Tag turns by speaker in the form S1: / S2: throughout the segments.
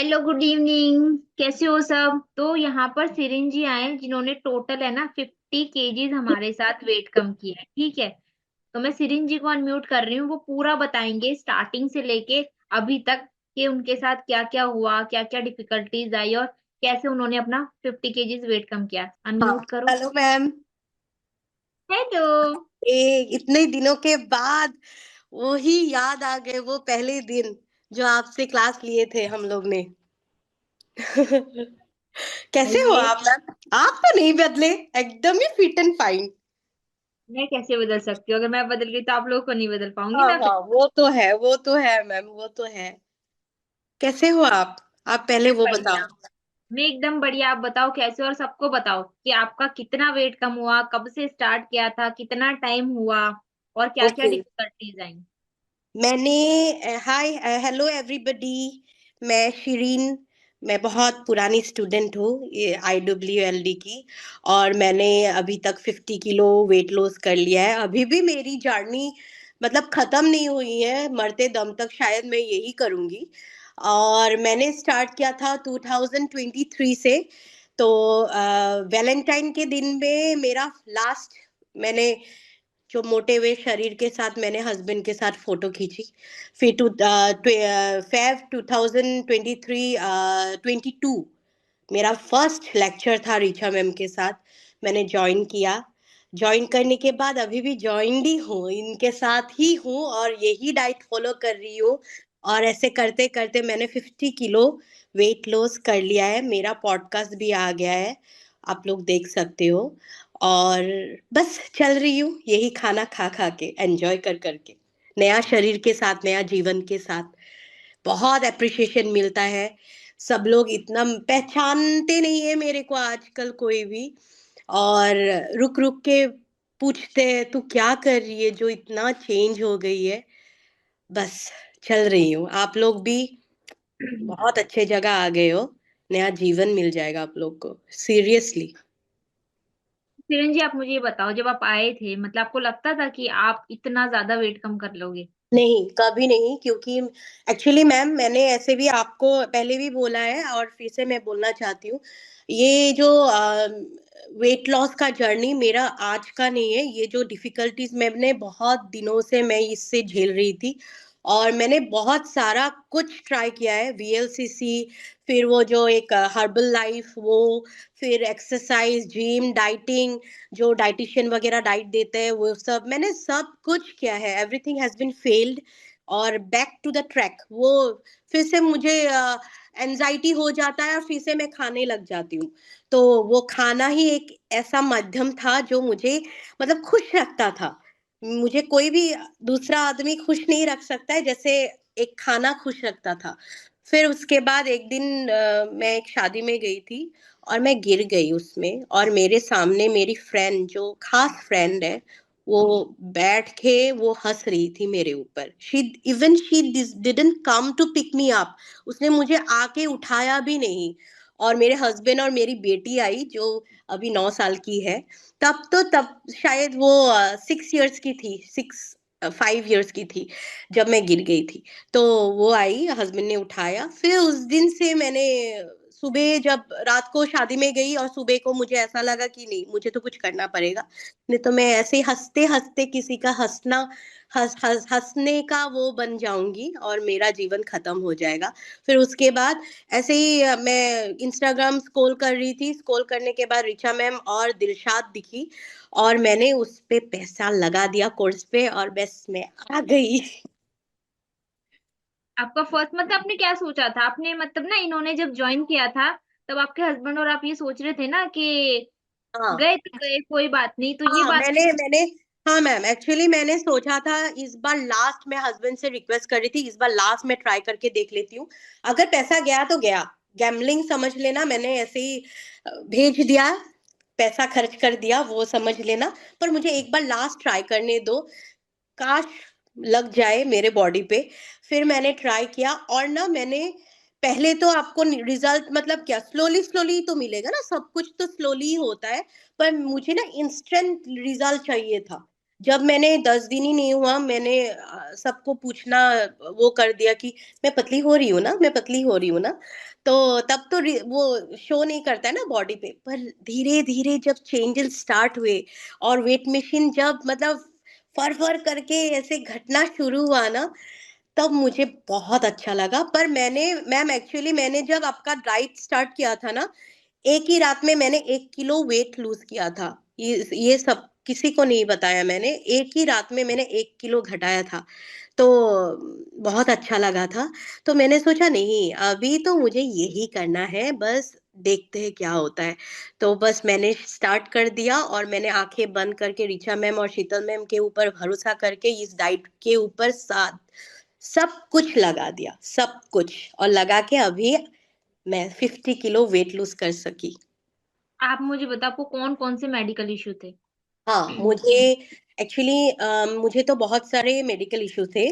S1: Hello, good evening. कैसे हो सब? तो यहाँ पर सिरिन जी आए हैं, जिन्होंने टोटल है ना 50 केजीज हमारे साथ वेट कम किया है। ठीक है, तो मैं सिरिन जी को अनम्यूट कर रही हूँ। वो पूरा बताएंगे स्टार्टिंग से लेके अभी तक कि उनके साथ क्या क्या हुआ, क्या क्या डिफिकल्टीज आई और कैसे उन्होंने अपना 50 केजीज वेट कम किया।
S2: हाँ।
S1: अनम्यूट करो।
S2: Hello ma'am.
S1: हेलो।
S2: इतने दिनों के बाद वो ही याद आ गए, वो पहले दिन जो आपसे क्लास लिए थे हम लोग ने। कैसे हो
S1: ये
S2: आप मैम? आप तो नहीं बदले, एकदम ही फिट एंड फाइन।
S1: मैं कैसे बदल सकती हूँ? अगर मैं बदल गई तो आप लोगों को नहीं बदल पाऊंगी
S2: हाँ
S1: ना फिर।
S2: हाँ, वो तो है, वो तो है मैम, वो तो है। कैसे हो आप पहले
S1: मैं
S2: वो
S1: बढ़िया।
S2: बताओ।
S1: मैं एकदम बढ़िया। आप बताओ कैसे, और सबको बताओ कि आपका कितना वेट कम हुआ, कब से स्टार्ट किया था, कितना टाइम हुआ और क्या क्या
S2: ओके।
S1: डिफिकल्टीज आई।
S2: मैंने हाय, हेलो एवरीबॉडी। मैं शिरीन। मैं बहुत पुरानी स्टूडेंट हूँ ये IWLD की। और मैंने अभी तक 50 किलो वेट लॉस कर लिया है। अभी भी मेरी जर्नी मतलब खत्म नहीं हुई है, मरते दम तक शायद मैं यही करूँगी। और मैंने स्टार्ट किया था 2023 से। तो वैलेंटाइन के दिन में मेरा लास्ट, मैंने जो मोटे हुए शरीर के साथ मैंने हस्बैंड के साथ फोटो खींची। फिर फेब 2023 22 मेरा फर्स्ट लेक्चर था ऋचा मैम के साथ। मैंने ज्वाइन किया। ज्वाइन करने के बाद अभी भी ज्वाइंड ही हूँ, इनके साथ ही हूँ और यही डाइट फॉलो कर रही हूँ। और ऐसे करते करते मैंने 50 किलो वेट लॉस कर लिया है। मेरा पॉडकास्ट भी आ गया है, आप लोग देख सकते हो। और बस चल रही हूँ यही खाना खा खा के, एंजॉय कर करके, नया शरीर के साथ, नया जीवन के साथ। बहुत अप्रिशिएशन मिलता है। सब लोग इतना पहचानते नहीं है मेरे को आजकल कोई भी। और रुक रुक के पूछते हैं तू क्या कर रही है जो इतना चेंज हो गई है। बस चल रही हूँ। आप लोग भी बहुत अच्छे जगह आ गए हो। नया जीवन मिल जाएगा आप लोग को, सीरियसली।
S1: किरण जी, आप मुझे ये बताओ, जब आप आए थे मतलब आपको लगता था कि आप इतना ज्यादा वेट कम कर लोगे?
S2: नहीं, कभी नहीं, क्योंकि एक्चुअली मैम मैंने ऐसे भी आपको पहले भी बोला है और फिर से मैं बोलना चाहती हूँ। ये जो वेट लॉस का जर्नी मेरा आज का नहीं है। ये जो डिफिकल्टीज मैंने बहुत दिनों से मैं इससे झेल रही थी। और मैंने बहुत सारा कुछ ट्राई किया है, VLCC, फिर वो जो एक हर्बल लाइफ, वो फिर एक्सरसाइज, जिम, डाइटिंग, जो डाइटिशियन वगैरह डाइट देते हैं, वो सब मैंने सब कुछ किया है। Everything has been failed. और बैक टू द ट्रैक, वो फिर से मुझे एनजाइटी हो जाता है और फिर से मैं खाने लग जाती हूँ। तो वो खाना ही एक ऐसा माध्यम था जो मुझे मतलब खुश रखता था। मुझे कोई भी दूसरा आदमी खुश नहीं रख सकता है जैसे एक खाना खुश रखता था। फिर उसके बाद एक दिन मैं एक शादी में गई थी और मैं गिर गई उसमें, और मेरे सामने मेरी फ्रेंड, जो खास फ्रेंड है, वो बैठ के वो हंस रही थी मेरे ऊपर। She didn't come to pick me up. उसने मुझे आके उठाया भी नहीं। और मेरे हस्बैंड और मेरी बेटी आई जो अभी 9 साल की है। तब शायद वो 6 इयर्स की थी, 5 इयर्स की थी जब मैं गिर गई थी। तो वो आई, हस्बैंड ने उठाया। फिर उस दिन से मैंने सुबह, जब रात को शादी में गई और सुबह को मुझे ऐसा लगा कि नहीं, मुझे तो कुछ करना पड़ेगा, नहीं तो मैं ऐसे ही हंसते हंसते किसी का हंसना, हंसने का वो बन जाऊंगी और मेरा जीवन खत्म हो जाएगा। फिर उसके बाद ऐसे ही मैं इंस्टाग्राम स्क्रॉल कर रही थी। स्क्रॉल करने के बाद ऋचा मैम और दिलशाद दिखी, और मैंने उस पे पैसा लगा दिया कोर्स पे, और बस मैं आ गई।
S1: आपका फर्स्ट मतलब आपने क्या सोचा था? आपने मतलब ना, इन्होंने जब ज्वाइन किया था तब आपके हस्बैंड और आप ये सोच रहे थे ना कि
S2: हाँ
S1: गए तो गए, कोई बात नहीं, तो ये
S2: हाँ,
S1: बात।
S2: मैंने हाँ मैम, एक्चुअली मैंने सोचा था इस बार लास्ट, मैं हस्बैंड से रिक्वेस्ट कर रही थी इस बार लास्ट में ट्राई करके देख लेती हूँ। अगर पैसा गया तो गया, गैम्बलिंग समझ लेना, मैंने ऐसे ही भेज दिया, पैसा खर्च कर दिया वो समझ लेना। पर मुझे एक बार लास्ट ट्राई करने दो, काश लग जाए मेरे बॉडी पे। फिर मैंने ट्राई किया, और ना मैंने पहले तो आपको रिजल्ट मतलब क्या, स्लोली स्लोली तो मिलेगा ना, सब कुछ तो स्लोली ही होता है। पर मुझे ना इंस्टेंट रिजल्ट चाहिए था। जब मैंने 10 दिन ही नहीं हुआ, मैंने सबको पूछना वो कर दिया कि मैं पतली हो रही हूँ ना, मैं पतली हो रही हूँ ना। तो तब तो वो शो नहीं करता है ना बॉडी पे, पर धीरे धीरे जब चेंजेस स्टार्ट हुए और वेट मशीन जब मतलब फर फर करके ऐसे घटना शुरू हुआ ना, तब मुझे बहुत अच्छा लगा। पर मैंने मैम एक्चुअली मैंने जब आपका डाइट स्टार्ट किया था ना, एक ही रात में मैंने 1 किलो वेट लूज किया था। ये सब किसी को नहीं बताया मैंने, एक ही रात में मैंने 1 किलो घटाया था। तो बहुत अच्छा लगा था। तो मैंने सोचा नहीं, अभी तो मुझे यही करना है, बस देखते हैं क्या होता है। तो बस मैंने स्टार्ट कर दिया और मैंने आंखें बंद करके ऋचा मैम और शीतल मैम के ऊपर भरोसा करके इस डाइट के ऊपर साथ सब कुछ लगा दिया, सब कुछ, और लगा के अभी मैं 50 किलो वेट लूज कर सकी।
S1: आप मुझे बताओ, आपको कौन कौन से मेडिकल इश्यू थे?
S2: हाँ, मुझे एक्चुअली मुझे तो बहुत सारे मेडिकल इश्यू थे।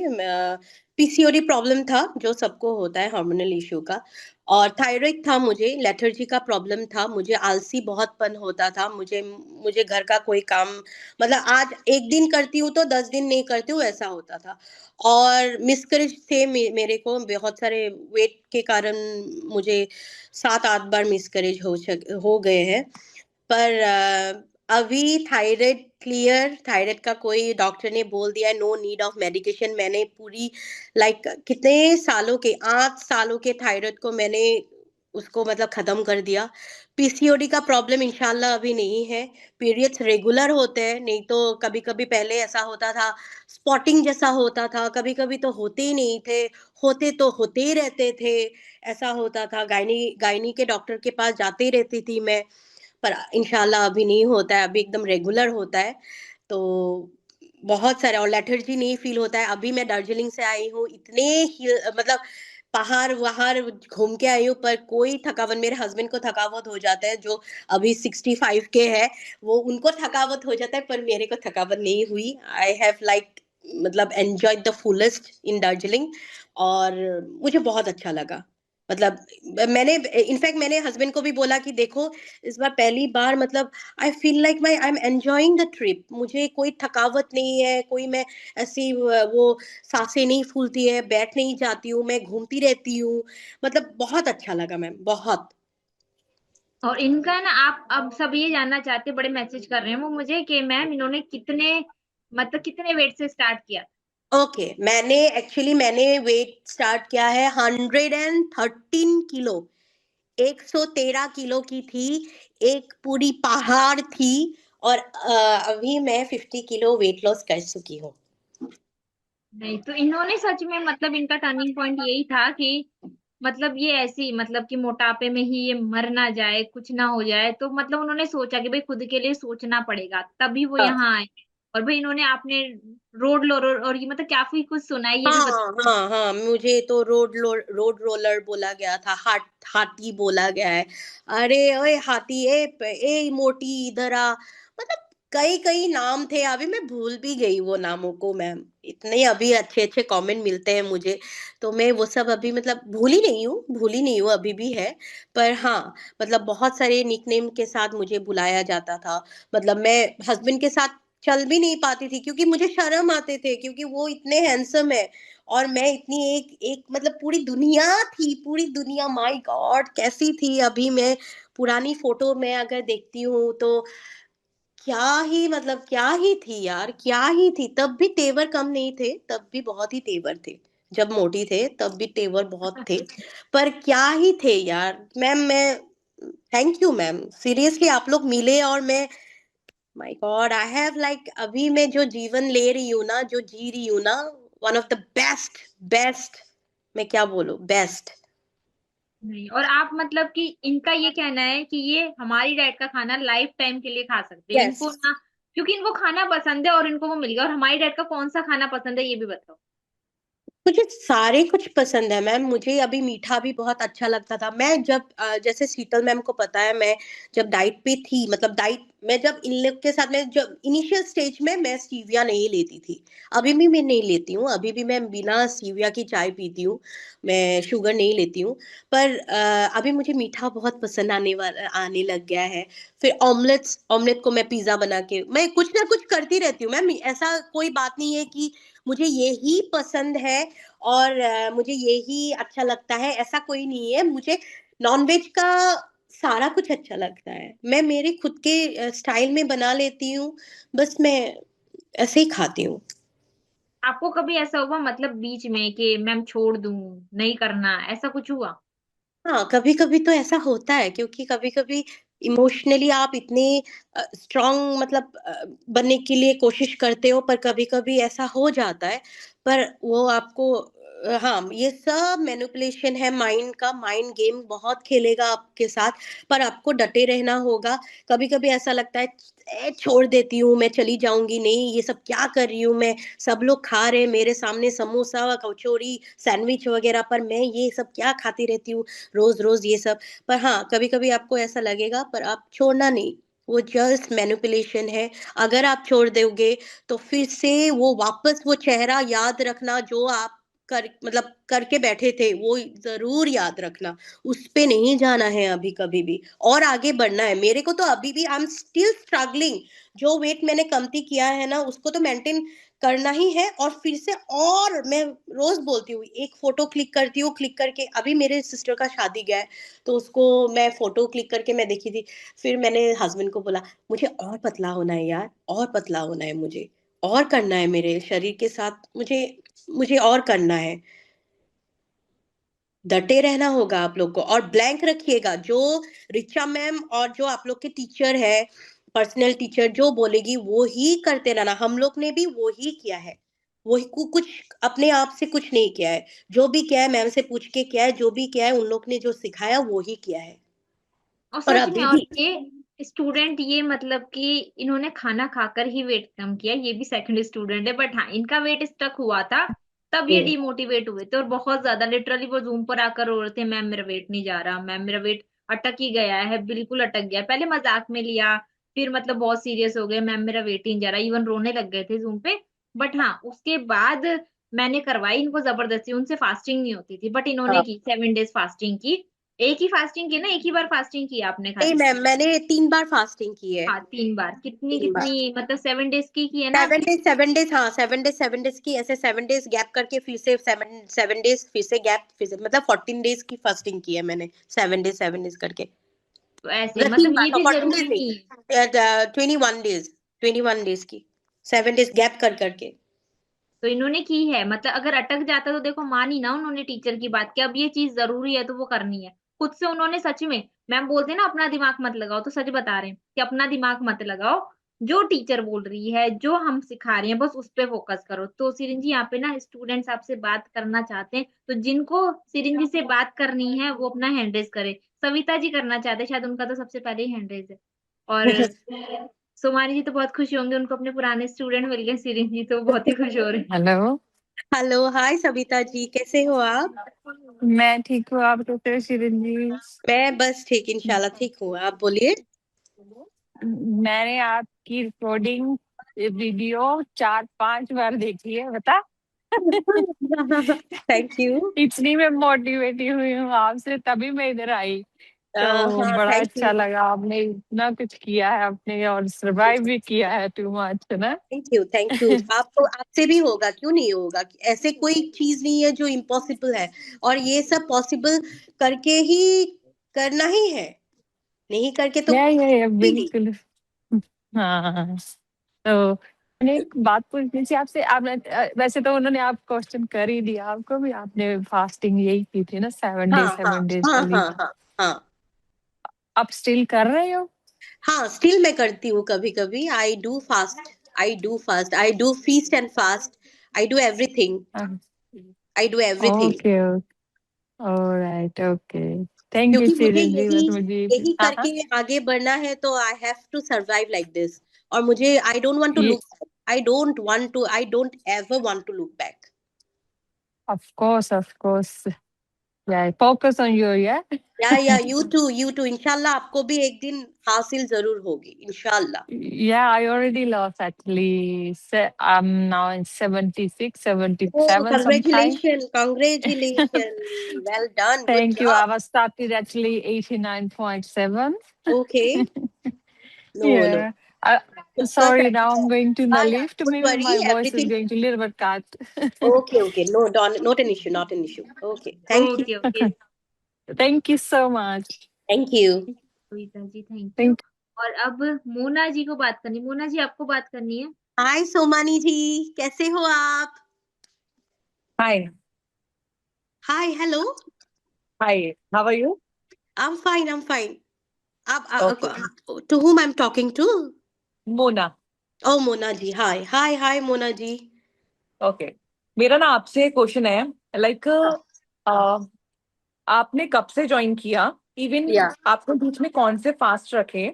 S2: पीसीओडी प्रॉब्लम था जो सबको होता है, हार्मोनल इश्यू का। और थायराइड था, मुझे लेथर्जी का प्रॉब्लम था, मुझे आलसी बहुतपन होता था, मुझे मुझे घर का कोई काम मतलब आज एक दिन करती हूँ तो 10 दिन नहीं करती हूँ, ऐसा होता था। और मिसकैरेज थे मेरे को बहुत सारे, वेट के कारण मुझे 7-8 बार मिसकैरेज हो गए हैं। पर अभी थायराइड क्लियर, थायराइड का कोई डॉक्टर ने बोल दिया नो नीड ऑफ मेडिकेशन। मैंने पूरी लाइक कितने सालों के 8 सालों के थायराइड को मैंने उसको मतलब खत्म कर दिया। पीसीओडी का प्रॉब्लम इंशाल्लाह अभी नहीं है। पीरियड्स रेगुलर होते हैं, नहीं तो कभी कभी पहले ऐसा होता था, स्पॉटिंग जैसा होता था, कभी कभी तो होते ही नहीं थे, होते तो होते ही रहते थे। ऐसा होता था, गायनी गायनी के डॉक्टर के पास जाते ही रहती थी मैं। पर इंशाल्लाह अभी नहीं होता है, अभी एकदम रेगुलर होता है। तो बहुत सारे, और लेथर्जी नहीं फील होता है। अभी मैं दार्जिलिंग से आई हूँ, इतने मतलब पहाड़ वहाड़ घूम के आई हूँ, पर कोई थकावट, मेरे हस्बैंड को थकावट हो जाता है जो अभी 65 के है, वो उनको थकावट हो जाता है, पर मेरे को थकावट नहीं हुई। आई हैव लाइक मतलब एंजॉय द फुलेस्ट इन दार्जिलिंग। और मुझे बहुत अच्छा लगा। मतलब मैंने इनफैक्ट मैंने हस्बैंड को भी बोला कि देखो, इस बार पहली बार मतलब I feel like my I am enjoying the trip, मुझे कोई थकावट नहीं है, कोई मैं ऐसी वो सांसें नहीं फूलती है, बैठ नहीं जाती हूँ, मैं घूमती रहती हूँ। मतलब बहुत अच्छा लगा मैम, बहुत।
S1: और इनका ना, आप अब सब ये जानना चाहते, बड़े मैसेज कर रहे हैं वो मुझे कि मैम इन्होंने कितने, मतलब कितने वेट से स्टार्ट किया?
S2: ओके, मैंने वेट स्टार्ट किया है 113 किलो। 113 किलो की थी, एक पूरी पहाड़ थी। और अभी मैं 50 किलो वेट लॉस कर चुकी हूँ।
S1: नहीं तो इन्होंने सच में, मतलब इनका टर्निंग पॉइंट यही था कि मतलब ये ऐसी, मतलब कि मोटापे में ही ये मर ना जाए, कुछ ना हो जाए, तो मतलब उन्होंने सोचा कि भाई खुद के लिए सोचना पड़ेगा, तभी वो
S2: हाँ
S1: यहाँ आए। और भाई इन्होंने, आपने रोड लोरर और ये मतलब काफी कुछ सुना है, ये भी बता।
S2: हाँ हाँ हाँ, मुझे तो रोड रोलर बोला गया था, हाथी बोला गया है। अरे ओए हाथी, ए मोटी इधर आ। मतलब कई कई नाम थे, अभी मैं भूल भी गई वो नामों को मैम। इतने अभी अच्छे अच्छे कमेंट मिलते हैं मुझे, तो मैं वो सब अभी मतलब भूल ही नहीं हूँ, अभी भी है। पर हाँ, मतलब बहुत सारे निकनेम के साथ मुझे बुलाया जाता था। मतलब मैं हस्बैंड के साथ चल भी नहीं पाती थी, क्योंकि मुझे शर्म आते थे, क्योंकि वो इतने हैंडसम है और मैं इतनी एक एक मतलब पूरी दुनिया थी, पूरी दुनिया, माय गॉड कैसी थी। अभी मैं पुरानी फोटो में अगर देखती हूँ तो क्या ही मतलब क्या ही थी यार, क्या ही थी। तब भी तेवर कम नहीं थे, तब भी बहुत ही तेवर थे। जब मोटी थे तब भी तेवर बहुत थे। पर क्या ही थे यार मैम। मैं थैंक यू मैम, सीरियसली आप लोग मिले और मैं, my God I have like, अभी मैं जो जीवन ले रही हूँ ना, जो जी रही हूँ ना, one of the best, best, मैं क्या बोलूं, बेस्ट।
S1: नहीं, और आप मतलब कि इनका ये कहना है कि ये हमारी डाइट का खाना लाइफ टाइम के लिए खा सकते हैं
S2: यस,
S1: इनको ना, क्योंकि इनको खाना पसंद है और इनको वो मिल गया। और हमारी डाइट का कौन सा खाना पसंद है, ये भी बताओ।
S2: मुझे सारे कुछ पसंद है मैम। मुझे अभी मीठा भी बहुत अच्छा लगता था। मैं जब जैसे शीतल मैम को पता है, मैं जब डाइट पे थी, मतलब डाइट, मैं जब इन लोग के साथ में, जब इनिशियल स्टेज में मैं स्टीविया नहीं लेती थी। अभी भी मैं नहीं लेती हूँ, अभी भी मैं बिना स्टीविया की चाय पीती हूँ, मैं शुगर नहीं लेती हूँ। पर अभी मुझे मीठा बहुत पसंद आने लग गया है। फिर ऑमलेट्स, ऑमलेट को मैं पिज्जा बना के, मैं कुछ ना कुछ करती रहती हूँ मैम। ऐसा कोई बात नहीं है कि मुझे यही पसंद है और मुझे यही अच्छा लगता है, ऐसा कोई नहीं है। मुझे नॉनवेज का सारा कुछ अच्छा लगता है। मैं मेरे खुद के स्टाइल में बना लेती हूँ, बस मैं ऐसे ही खाती हूँ।
S1: आपको कभी ऐसा हुआ मतलब बीच में कि मैम छोड़ दूं, नहीं करना, ऐसा कुछ हुआ?
S2: हाँ, कभी कभी तो ऐसा होता है, क्योंकि कभी कभी इमोशनली आप इतने स्ट्रांग, मतलब बनने के लिए कोशिश करते हो, पर कभी कभी ऐसा हो जाता है। पर वो आपको हाँ, ये सब मैनिपुलेशन है माइंड का। माइंड गेम बहुत खेलेगा आपके साथ, पर आपको डटे रहना होगा। कभी कभी ऐसा लगता है, छोड़ देती हूँ, मैं चली जाऊंगी, नहीं ये सब क्या कर रही हूँ मैं, सब लोग खा रहे हैं मेरे सामने समोसा कचौड़ी सैंडविच वगैरह, पर मैं ये सब क्या खाती रहती हूँ रोज रोज ये सब। पर हाँ, कभी कभी आपको ऐसा लगेगा, पर आप छोड़ना नहीं। वो जस्ट मैनिपुलेशन है। अगर आप छोड़ दोगे तो फिर से वो वापस वो चेहरा याद रखना जो आप कर, मतलब करके बैठे थे, वो जरूर याद रखना। उस पे नहीं जाना है अभी कभी भी, और आगे बढ़ना है। मेरे को तो अभी भी आई एम स्टिल स्ट्रगलिंग। जो वेट मैंने कमती किया है ना, उसको तो मेंटेन करना ही है, और फिर से। और मैं रोज बोलती हूँ, एक फोटो क्लिक करती हूँ, क्लिक करके अभी मेरे सिस्टर का शादी गया है, तो उसको मैं फोटो क्लिक करके मैं देखी थी। फिर मैंने हस्बैंड को बोला, मुझे और पतला होना है यार, और पतला होना है मुझे, और करना है मेरे शरीर के साथ, मुझे मुझे और करना है। डटे रहना होगा आप लोग को, और ब्लैंक रखिएगा। जो रिचा मैम और जो आप लोग के टीचर है, पर्सनल टीचर, जो बोलेगी वो ही करते रहना। हम लोग ने भी वो ही किया है, वही कुछ अपने आप से कुछ नहीं किया है। जो भी किया है मैम से पूछ के किया है, जो भी किया है उन लोग ने जो सिखाया वो ही किया है।
S1: और
S2: और
S1: सच में,
S2: अभी
S1: और
S2: भी
S1: ये स्टूडेंट, ये मतलब कि इन्होंने खाना खाकर ही वेट कम किया, ये भी सेकंड स्टूडेंट है, बट हाँ इनका वेट स्टक हुआ था। तब ये
S2: हम्म,
S1: डिमोटिवेट हुए थे और बहुत ज्यादा, लिटरली वो जूम पर आकर रो रहे थे, मैम मेरा वेट नहीं जा रहा, मैम मेरा वेट अटक ही गया है, बिल्कुल अटक गया। पहले मजाक में लिया, फिर मतलब बहुत सीरियस हो गए, मैम मेरा वेट ही नहीं जा रहा, इवन रोने लग गए थे जूम पे। बट हाँ उसके बाद मैंने करवाई इनको जबरदस्ती, उनसे फास्टिंग नहीं होती थी, बट इन्होंने
S2: हाँ।
S1: की 7 डेज फास्टिंग की। एक ही फास्टिंग की ना, एक ही बार फास्टिंग की आपने
S2: नहीं
S1: खाली?
S2: मैम, मैंने 3 बार फास्टिंग की है।
S1: हाँ 3 बार, कितनी
S2: 3 बार,
S1: कितनी मतलब 7 डेज की है ना
S2: 7 डेज, 7 डेज, हाँ 7 डेज, 7 डेज की, ऐसे 7 डेज गैप करके फिर से 7 7 डेज फिर से गैप, फिर से मतलब 14 डेज की फास्टिंग की है मैंने, 7 डेज 7 डेज करके।
S1: तो ऐसे
S2: मतलब तीन
S1: मतलब
S2: बार
S1: ये
S2: का,
S1: भी
S2: 14 डेज
S1: जरूरी नहीं है।
S2: नहीं, 21 डेज, 21 डेज की, 7 डेज गैप कर करके।
S1: तो इन्होंने की है, मतलब अगर अटक जाता तो देखो, मानी ना उन्होंने टीचर की बात कि अब ये चीज जरूरी है तो वो करनी है। खुद से उन्होंने सच में, मैम बोलते हैं ना अपना दिमाग मत लगाओ, तो सच बता रहे हैं कि अपना दिमाग मत लगाओ। जो टीचर बोल रही है, जो हम सिखा रहे हैं, बस उस पे फोकस करो। तो सिरिंज जी यहाँ पे ना स्टूडेंट्स आपसे बात करना चाहते हैं, तो जिनको सिरिंज जी से बात करनी है वो अपना हैंड रेज करे। सविता जी करना चाहते हैं शायद, उनका तो सबसे पहले ही हैंड रेज है। और सोमानी जी तो बहुत खुश होंगे, उनको अपने पुराने स्टूडेंट मिल गए, सिरिंज जी तो बहुत ही खुश हो रहे हैं।
S3: हेलो।
S2: हेलो, हाय सविता जी, कैसे हो आप?
S3: मैं ठीक हूँ, आप कैसे हो शिरीन जी?
S2: मैं बस ठीक, इंशाल्लाह ठीक हूँ, आप बोलिए।
S3: मैंने आपकी रिकॉर्डिंग वीडियो 4 5 बार देखी है, बता।
S2: Thank you.
S3: इतनी मैं मोटिवेटिव हुई हूँ आपसे, तभी मैं इधर आई। तो
S2: हाँ,
S3: बड़ा
S2: थैंक
S3: अच्छा
S2: यू।
S3: लगा, आपने इतना कुछ किया है आपने, और सरवाइव भी किया है, टू मच है ना।
S2: Thank you, thank you. आपको, आपसे भी होगा, क्यों नहीं होगा? ऐसे कोई चीज नहीं है जो इम्पॉसिबल है, और ये सब पॉसिबल करके ही करना ही है। नहीं करके तो
S3: ये
S2: भी नहीं।
S3: बिल्कुल। हाँ। तो मैंने एक बात पूछनी थी आपसे, आपने वैसे तो उन्होंने आप क्वेश्चन कर ही दिया, आपको भी आपने फास्टिंग यही की थी ना, सेवन
S2: हाँ
S3: डेज
S2: हाँ
S3: 7 डेज
S2: हाँ
S3: वाली।
S2: हाँ हाँ हाँ।
S3: आप स्टिल कर रहे हो?
S2: हाँ, स्टिल मैं करती हूँ कभी कभी। I do fast, I do fast, I do feast and fast, I do everything, I do everything.
S3: Okay. Alright, okay. Thank you
S2: क्योंकि मुझे
S3: सीरियस जी,
S2: यही,
S3: बस मुझे
S2: यही
S3: हाँ हाँ।
S2: करके आगे बढ़ना है, तो I have to survive like this. और मुझे, आई डोंट वांट टू
S3: ये
S2: look, I don't want to, I don't ever want to look back.
S3: Of course, of course. Yeah, focus on you, yeah?
S2: या you to इंशाल्लाह आपको भी एक दिन हासिल जरूर होगी इंशाल्लाह.
S3: Yeah, I already lost actually. I'm now in 76,
S2: Oh,
S3: 77 sometime.
S2: congratulations. Well done. Good
S3: Thank you. I
S2: job.
S3: was started actually 89.7.
S2: Okay. No, no.
S3: Yeah. I, sorry,
S2: Perfect.
S3: now I'm going to the
S2: Yeah,
S3: lift.
S2: don't
S3: Maybe
S2: worry.
S3: my voice is
S2: Everything.
S3: going to little bit cut.
S2: Okay, okay. No, not an issue. Not an issue. Okay. Thank you.
S1: Okay okay.
S3: Thank you so much.
S2: Thank you.
S1: Kavita ji thank you.
S3: Thank
S1: और अब मोना जी को बात करनी. मोना जी आपको बात करनी है.
S2: हाय सोमानी जी, कैसे हो आप?
S4: Hi,
S2: hi, hello.
S4: hi. How are you?
S2: I'm fine. I'm fine.
S4: Okay.
S2: To whom I'm talking to?
S4: Mona.
S2: Oh, Mona ji. Hi Mona ji.
S4: Okay. मेरा ना आपसे क्वेश्चन है लाइक आपने कब से ज्वाइन किया इवन
S2: या.
S4: आपने बीच में कौन से फास्ट रखे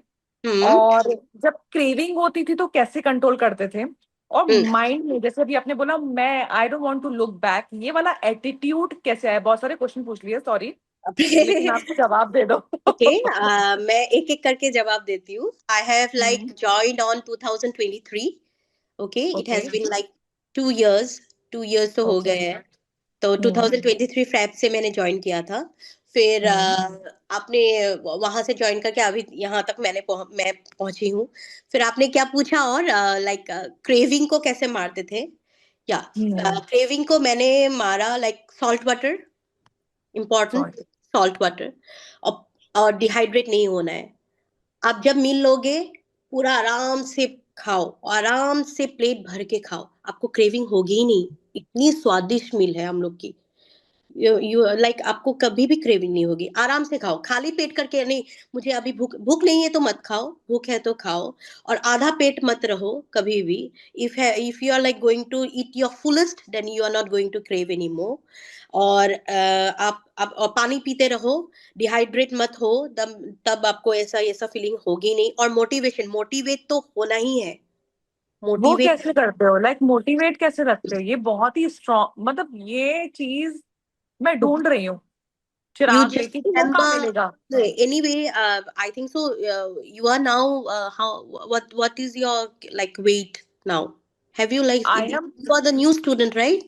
S2: हम्म.
S4: और जब क्रेविंग होती थी तो कैसे कंट्रोल करते थे और
S2: हम्म.
S4: माइंड में जैसे अभी आपने बोला मैं I don't want to look back ये वाला एटीट्यूड कैसे आया बहुत सारे क्वेश्चन पूछ लिए सॉरी लेकिन आप जवाब दे दो.
S2: ओके. मैं एक एक करके जवाब देती हूँ. I have like joined on 2023. Okay. It has
S4: okay
S2: been like 2 years. 2 years तो हो
S4: ओके.
S2: गए हैं. तो 2023 फेब से मैंने ज्वाइन किया था. फिर आपने वहां से ज्वाइन करके अभी यहाँ तक मैं पहुंची हूँ. फिर आपने क्या पूछा और लाइक क्रेविंग को कैसे मारते थे. या क्रेविंग को मैंने मारा like salt water. Important. Salt water. और डिहाइड्रेट नहीं होना है. आप जब मील लोगे पूरा आराम से खाओ. आराम से प्लेट भर के खाओ. आपको क्रेविंग होगी ही नहीं. इतनी स्वादिष्ट मील है हम लोग की. यू लाइक आपको कभी भी क्रेविंग नहीं होगी. आराम से खाओ. खाली पेट करके नहीं. मुझे अभी भूख भूख नहीं है तो मत खाओ. भूख है तो खाओ. और आधा पेट मत रहो कभी भी. If you are like going to eat your fullest then you are not going to crave any more. और आप और पानी पीते रहो. डिहाइड्रेट मत हो. तब आपको ऐसा ऐसा फीलिंग होगी नहीं. और मोटिवेट तो होना ही है.
S4: वो
S2: मोटिवेट.
S4: कैसे करते हो लाइक मोटिवेट कैसे रखते हो ये बहुत ही स्ट्रॉन्ग मतलब ये चीज मैं ढूंढ रही हूँ
S2: You
S4: चिराग
S2: just
S4: लेके कि वो कहाँ
S2: remember.
S4: मिलेगा.
S2: Anyway, I think so. You are now. How? What is your like weight now? Have you like
S4: I
S2: you
S4: am
S2: are the new student, right?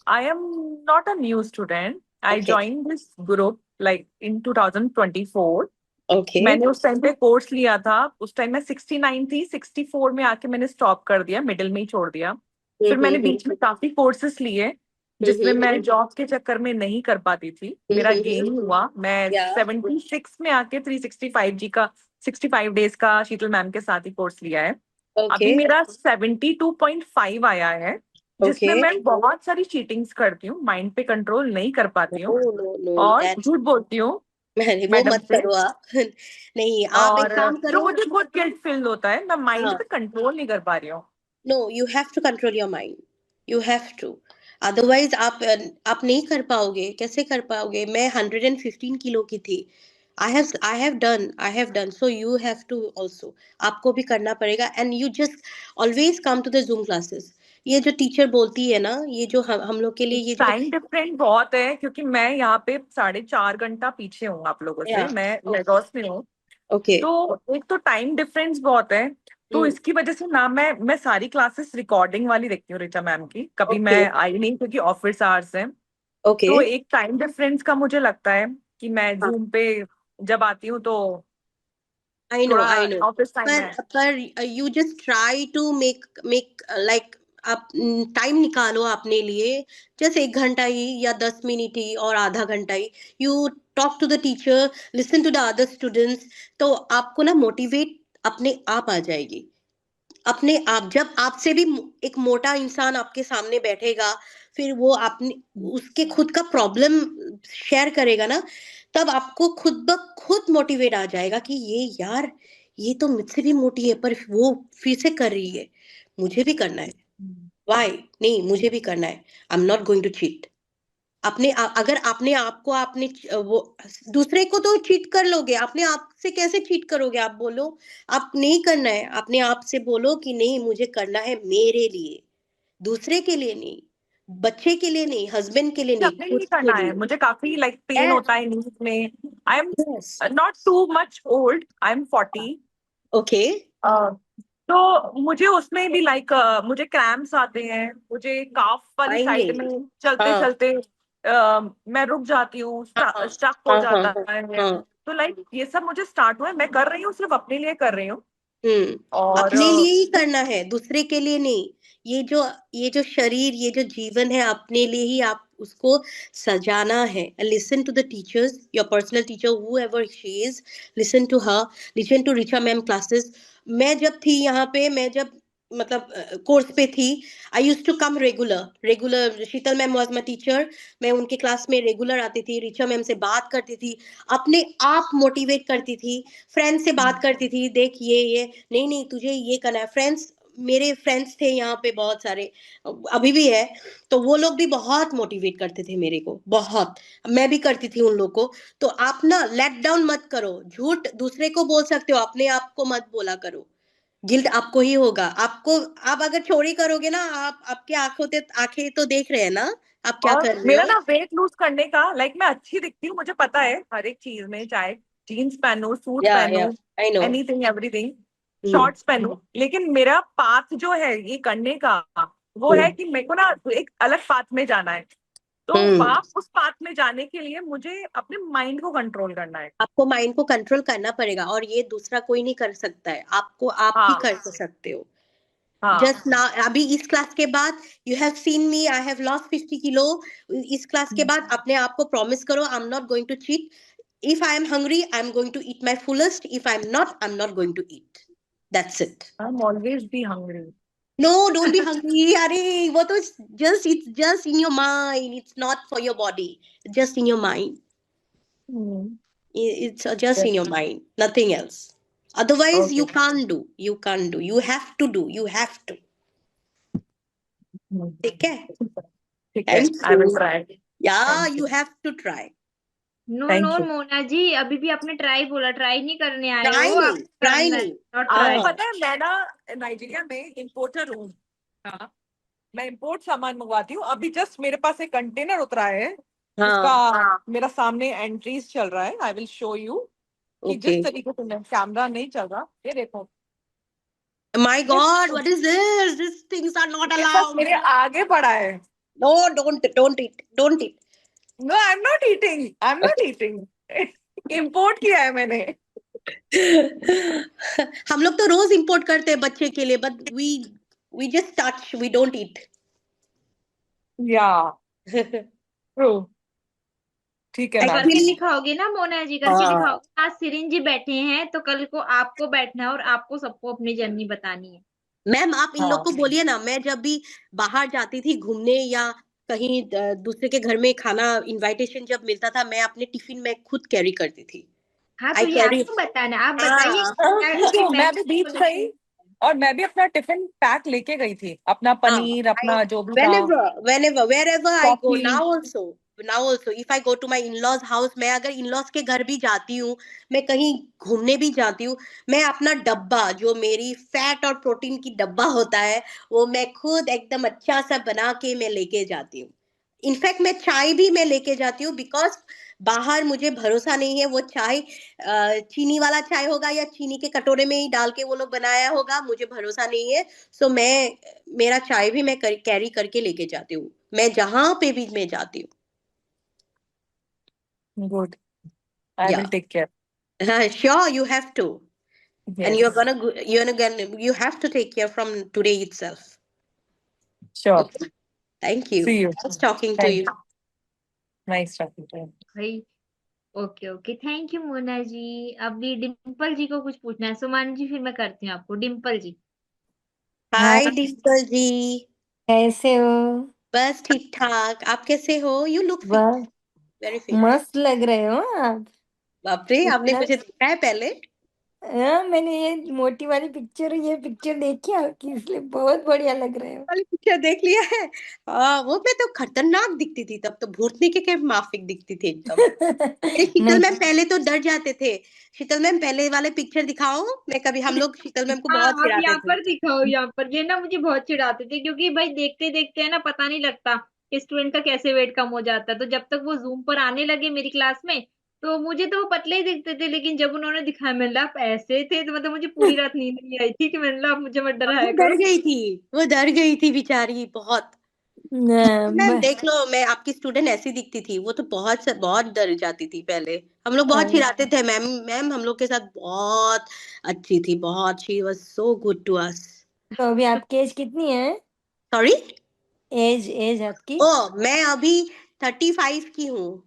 S4: I am not a new student I
S2: Okay.
S4: Join this group like in 2024.
S2: Okay.
S4: मैंने उस time पे course लिया था उस time मैं 69 थी 64 में आके मैंने स्टॉप कर दिया मिडिल में ही छोड़ दिया. फिर मैंने
S2: हम्म.
S4: बीच में काफी कोर्सेस लिए जिसमें मैं जॉब के चक्कर में नहीं कर पाती थी. मेरा गेन हुआ मैं
S2: Yeah.
S4: 76 में आके 365 का 65 डेज का शीतल मैम के साथ ही कोर्स लिया है. अभी
S2: Okay.
S4: मेरा 72.5 आया है जिसमें
S2: Okay.
S4: मैं बहुत सारी चीटिंग्स करती हूँ माइंड पे कंट्रोल नहीं कर पाती हूँ
S2: No.
S4: और
S2: That.
S4: झूठ बोलती हूँ
S2: मैंने वो
S4: मैडम
S2: मत
S4: से.
S2: करो आप. नहीं आप एक
S4: और
S2: काम
S4: जो
S2: करो.
S4: मुझे खुद गिल्ट फील होता है मैं माइंड
S2: हाँ.
S4: पे कंट्रोल नहीं कर पा रही हूँ.
S2: No, you have to control your mind. You have to. Otherwise आप नहीं कर पाओगे. कैसे कर पाओगे. मैं 115 किलो की थी. I have done. So you have to also. आपको भी करना पड़ेगा. And you just always come to the Zoom classes. ये जो टीचर बोलती है ना ये जो हम लोग के लिए ये जो.
S4: टाइम डिफरेंट बहुत है क्योंकि मैं यहाँ पे 4.5 घंटा पीछे हूँ आप लोगों से.
S2: Yeah.
S4: मैं लेगोस में हूँ
S2: Okay.
S4: तो एक तो टाइम डिफरेंस बहुत है तो इसकी वजह से ना मैं सारी क्लासेस रिकॉर्डिंग वाली देखती हूँ ऋचा मैम की. कभी
S2: Okay.
S4: मैं आई नहीं क्योंकि ऑफिस आवर्स है.
S2: Okay.
S4: तो एक टाइम डिफरेंस का मुझे लगता है कि मैं
S2: हाँ.
S4: जूम पे जब आती हूँ तो
S2: I know,
S4: थोड़ा
S2: I know.
S4: ऑफिस टाइम है.
S2: पर you just try to make like आप टाइम निकालो अपने लिए. जस्ट 1 घंटा ही या 10 मिनट ही और आधा घंटा ही. You talk to the teacher. Listen to the other students. तो आपको ना मोटिवेट अपने आप आ जाएगी. अपने आप जब आपसे भी एक मोटा इंसान आपके सामने बैठेगा फिर वो अपने उसके खुद का प्रॉब्लम शेयर करेगा ना तब आपको खुद ब खुद मोटिवेट आ जाएगा कि ये यार ये तो मुझसे भी मोटी है पर वो फिर से कर रही है. मुझे भी करना है. वाई नहीं मुझे भी करना है. I am not going to cheat. अगर आपने आपको आपने वो दूसरे को तो चीट कर लोगे. अपने आप से कैसे चीट करोगे. आप बोलो आप नहीं करना है. अपने आप से बोलो कि नहीं मुझे करना है मेरे लिए दूसरे के लिए नहीं. बच्चे के लिए नहीं, हस्बैंड के लिए
S4: मुझे
S2: नहीं,
S4: अपने
S2: खुद
S4: लिए
S2: के
S4: करना है,
S2: लिए।
S4: मुझे काफी लाइक पेन
S2: यस
S4: होता है नीज में। I am
S2: yes
S4: not too much old, I am 40।
S2: Okay
S4: तो मुझे उसमें भी लाइक मुझे क्रैम्प्स आते हैं, मुझे काफ वाली
S2: आएंगे।
S4: साइड में चलते
S2: हाँ
S4: चलते मैं रुक जाती हूँ,
S2: हाँ
S4: स्टक हो
S2: हाँ हाँ
S4: जाता
S2: हाँ
S4: है।
S2: हाँ
S4: तो लाइक ये सब मुझे स्टार्ट हुआ है, मैं कर रही हूँ, सिर्फ अपने लिए कर रही हूँ। और
S2: अपने लिए ही करना है, दूसरे के लिए नहीं। ये जो शरीर, ये जो जीवन है, अपने लिए ही आप उसको सजाना है। Listen to the teachers, your personal teacher whoever she is, listen to her, listen to Richa ma'am classes. मैं जब थी यहाँ पे, मैं जब मतलब कोर्स पे थी, I use to come regular. Sheetal ma'am was my teacher, मैं उनके क्लास में रेगुलर आती थी, रिचा मैम से बात करती थी, अपने आप मोटिवेट करती थी, फ्रेंड से बात करती थी, देख ये नहीं नहीं तुझे ये करना है। फ्रेंड्स, मेरे फ्रेंड्स थे यहाँ पे बहुत सारे, अभी भी है, तो वो लोग भी बहुत मोटिवेट करते थे मेरे को, बहुत। मैं भी करती थी उन लोग को। तो आप ना लेट डाउन मत करो, झूठ दूसरे को बोल सकते हो, अपने आप को मत बोला करो। गिल्ट आपको ही होगा। आपको, आप अगर चोरी करोगे ना, आप, आपके आंखें तो देख रहे हैं ना आप क्या
S4: और
S2: कर रहे
S4: मेरा
S2: हो।
S4: ना वेट लूज करने का, लाइक मैं अच्छी दिखती हूँ, मुझे पता है हर एक चीज में, चाहे जीन्स पहनूं, सूट
S2: या
S4: पहनूं,
S2: I know.
S4: Anything everything, shorts पहनूं, लेकिन मेरा पाथ जो है ये करने का, वो है कि मेरे को ना एक अलग पाथ में जाना है। तो वहां उस पाथ में जाने के लिए मुझे अपने माइंड को कंट्रोल करना है।
S2: आपको माइंड को कंट्रोल करना पड़ेगा, और ये दूसरा कोई नहीं कर सकता है, आपको आप ही
S4: हाँ
S2: कर सकते हो।
S4: हाँ।
S2: जस्ट ना, अभी इस क्लास के बाद, you have seen me, I have lost 50 kilo. इस क्लास के बाद अपने आप को प्रॉमिस करो, I am not going to cheat. If I am hungry, I am going to eat my fullest, if I am not going to eat. That's it.
S4: I am always be hungry.
S2: No, don't be hungry. अरे वो तो just, it's just in your mind, it's not for your body, just in your mind. It's just in your mind, nothing else. Otherwise,
S4: okay
S2: you can't do. You can't do. You have to do. You have to. ठीक है?
S4: ठीक है,
S2: Thank
S4: I will
S2: you.
S4: Try.
S2: Yeah,
S4: thank you.
S2: you have to try.
S1: No no
S4: thank you.
S1: Mona ji, अभी भी आपने try बोला, try नहीं करने आए
S2: Try
S1: हो आप,
S2: नहीं, try
S1: करना है,
S2: नहीं.
S1: नॉट
S4: आपको
S1: ट्राई।
S2: हाँ,
S4: पता है मैं ना नाइजीरिया में इम्पोर्टर हूँ। हाँ, मैं इम्पोर्ट सामान मंगवाती हूँ। अभी जस्ट मेरे पास एक कंटेनर उतरा है, उसका
S2: हाँ,
S4: मेरा सामने एंट्रीज चल रहा है। आई विल शो यू कि जिस
S2: okay.
S4: तरीके से, मैं कैमरा नहीं चल रहा, ये देखो,
S2: My
S4: ये
S2: God, what is this? These things are not
S4: ये सब
S2: allowed.
S4: मेरे आगे पड़ा है।
S2: No, don't eat, don't eat.
S4: No, I am not eating, I am not eating. Import किया है मैंने।
S2: हम लोग तो रोज इंपोर्ट करते हैं बच्चे के लिए, but we just touch, we don't eat.
S4: या ट्रू। ठीक है मैम।
S1: करके
S2: Actually,
S1: दिखाओगे ना मोना जी, करके
S2: हाँ
S1: दिखाओगे। आज सिरिन जी बैठे हैं तो कल को आपको बैठना है और आपको सबको अपनी जर्नी बतानी है।
S2: मैम, आप इन लोग
S4: हाँ
S2: को बोलिए ना, मैं जब भी बाहर जाती थी घूमने या कहीं दूसरे के घर में खाना इनविटेशन जब मिलता था, मैं अपने टिफिन में खुद कैरी करती थी।
S1: हाँ
S2: आई
S1: तो ये
S2: कैरी।
S1: आपको बताना, आप बताइए
S2: हाँ
S1: क्या
S4: क्यों, मैं
S1: डिपेंड
S4: भी बीच गई और मैं भी अपना टिफिन पैक लेके गई थी, अपना
S2: हाँ,
S4: पनीर,
S2: I
S4: अपना जो भी था,
S2: wherever I go
S4: coffee.
S2: now also if I go to my in-laws house, मैं अगर in-laws के घर भी जाती हूँ, मैं कहीं घूमने भी जाती हूँ, मैं अपना डब्बा, जो मेरी फैट और प्रोटीन की डब्बा होता है, वो मैं खुद एकदम अच्छा सा बना के मैं लेके जाती हूँ। इनफैक्ट मैं चाय भी मैं लेके जाती हूँ, बिकॉज बाहर मुझे भरोसा नहीं है वो चाय चीनी वाला चाय होगा या चीनी के कटोरे में ही डाल के वो लोग बनाया होगा, मुझे भरोसा नहीं है। सो मैं, मेरा चाय भी मैं कैरी करके लेके जाती हूँ, मैं जहां पे भी मैं जाती हूँ।
S4: Good, I
S2: yeah
S4: will take care.
S2: Sure, you have to, and
S4: yes,
S2: you have to take care from today itself.
S4: Sure.
S2: Okay, thank you,
S4: see you.
S2: nice talking to
S4: thank
S2: you.
S4: You. Nice talking to you.
S1: भाई। Okay okay, thank you Mona ji. अभी डिम्पल जी को कुछ पूछना है, सुमान जी फिर मैं करती हूँ आपको। डिम्पल जी।
S2: हाय
S5: हाँ,
S2: डिम्पल जी।
S5: कैसे हो?
S2: बस ठीक ठाक, आप कैसे हो? यू लुक फिट,
S5: वाह,
S2: वेरी फिट।
S5: मस्त लग रहे हो आप।
S2: बाप रे, आपने
S5: इतना
S2: मुझे देखा है पहले?
S5: हाँ, मैंने ये मोटी वाली पिक्चर, ये पिक्चर देखी आपकी, इसलिए बहुत बढ़िया लग रहे हो।
S2: वाली पिक्चर देख लिया है? वो मैं तो खतरनाक दिखती थी तब, तो भूतनी के माफिक दिखती थी एकदम। अरे शीतल
S5: नहीं,
S2: मैम पहले तो डर जाते थे। शीतल मैम पहले वाले पिक्चर दिखाओ, मैं कभी, हम लोग शीतल मैम को
S1: हाँ
S2: बहुत
S1: आप
S2: चिढ़ाते
S1: यहाँ
S2: थे।
S1: पर दिखाओ, यहाँ पर। ये ना मुझे बहुत चिढ़ाते थे, क्योंकि भाई देखते देखते है ना, पता नहीं लगता कि स्टूडेंट का कैसे वेट कम हो जाता है। तो जब तक वो जूम पर आने लगे मेरी क्लास में, तो मुझे तो वो पतले ही दिखते थे, लेकिन जब उन्होंने दिखाया मैंने कहा आप ऐसे थे, तो मतलब मुझे पूरी रात नींद नहीं आई थी कि मैंने कहा आप मुझे मत
S2: वो
S1: डराया
S2: डर
S1: करो।
S2: गई थी, वो डर गई थी बेचारी बहुत। मैम
S5: ब-
S2: देख लो, मैं आपकी स्टूडेंट ऐसी दिखती थी, वो तो बहुत डर जाती थी पहले। हम लोग बहुत
S5: अरे,
S2: चिढ़ाते थे मैम, मैम हम लोग के साथ बहुत अच्छी थी, बहुत, she was so good to us.
S5: तो अभी आपकी एज कितनी है?
S2: सॉरी।
S5: एज एज आपकी?
S2: ओ, मैं अभी 35 की हूँ।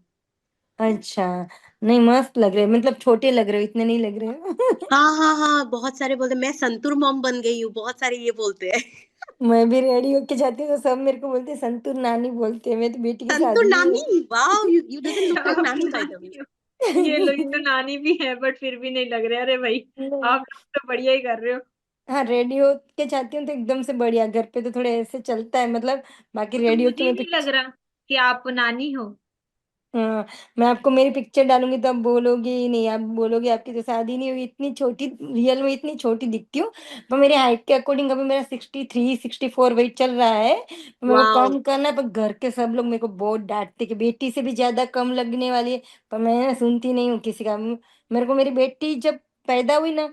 S5: अच्छा, नहीं मस्त लग रहे, मतलब छोटे लग रहे हो, इतने नहीं लग रहे हो।
S2: हाँ हाँ हाँ, बहुत सारे बोलते मैं संतूर मॉम बन गई हूँ, बहुत सारे ये बोलते हैं।
S5: मैं भी रेडी होके जाती हूँ तो सब मेरे को बोलते हैं संतूर नानी, बोलते हैं। मैं तो बेटी की
S2: संतूर
S5: शादी में
S2: नानी, wow, you doesn't look like
S1: आप
S2: नानी बाय द वे।
S1: नानी हो? ये लोग तो नानी भी है बट फिर भी नहीं लग रहे। अरे भाई, आप लोग तो बढ़िया ही कर रहे हो।
S5: हाँ, रेडी होके जाती हूँ तो एकदम से बढ़िया। घर पे तो थोड़े ऐसे चलता है मतलब, बाकी
S1: तो
S5: रेडी होके
S1: मुझे
S5: मैं
S1: नहीं लग रहा कि आप नानी हो।
S5: हाँ, मैं आपको मेरी पिक्चर डालूंगी तो आप बोलोगे ही नहीं, आप बोलोगे आपकी तो शादी नहीं हुई, इतनी छोटी, रियल में इतनी छोटी दिखती हूँ। पर मेरी हाइट के अकॉर्डिंग अभी मेरा 63 64 वेट चल रहा है। तो मेरे को
S2: वाओ।
S5: कम करना है, पर घर के सब लोग मेरे को बहुत डांटते कि बेटी से भी ज्यादा कम लगने वाली है। पर मैं सुनती नहीं हूँ किसी का। मेरे को मेरी बेटी जब पैदा हुई ना, उस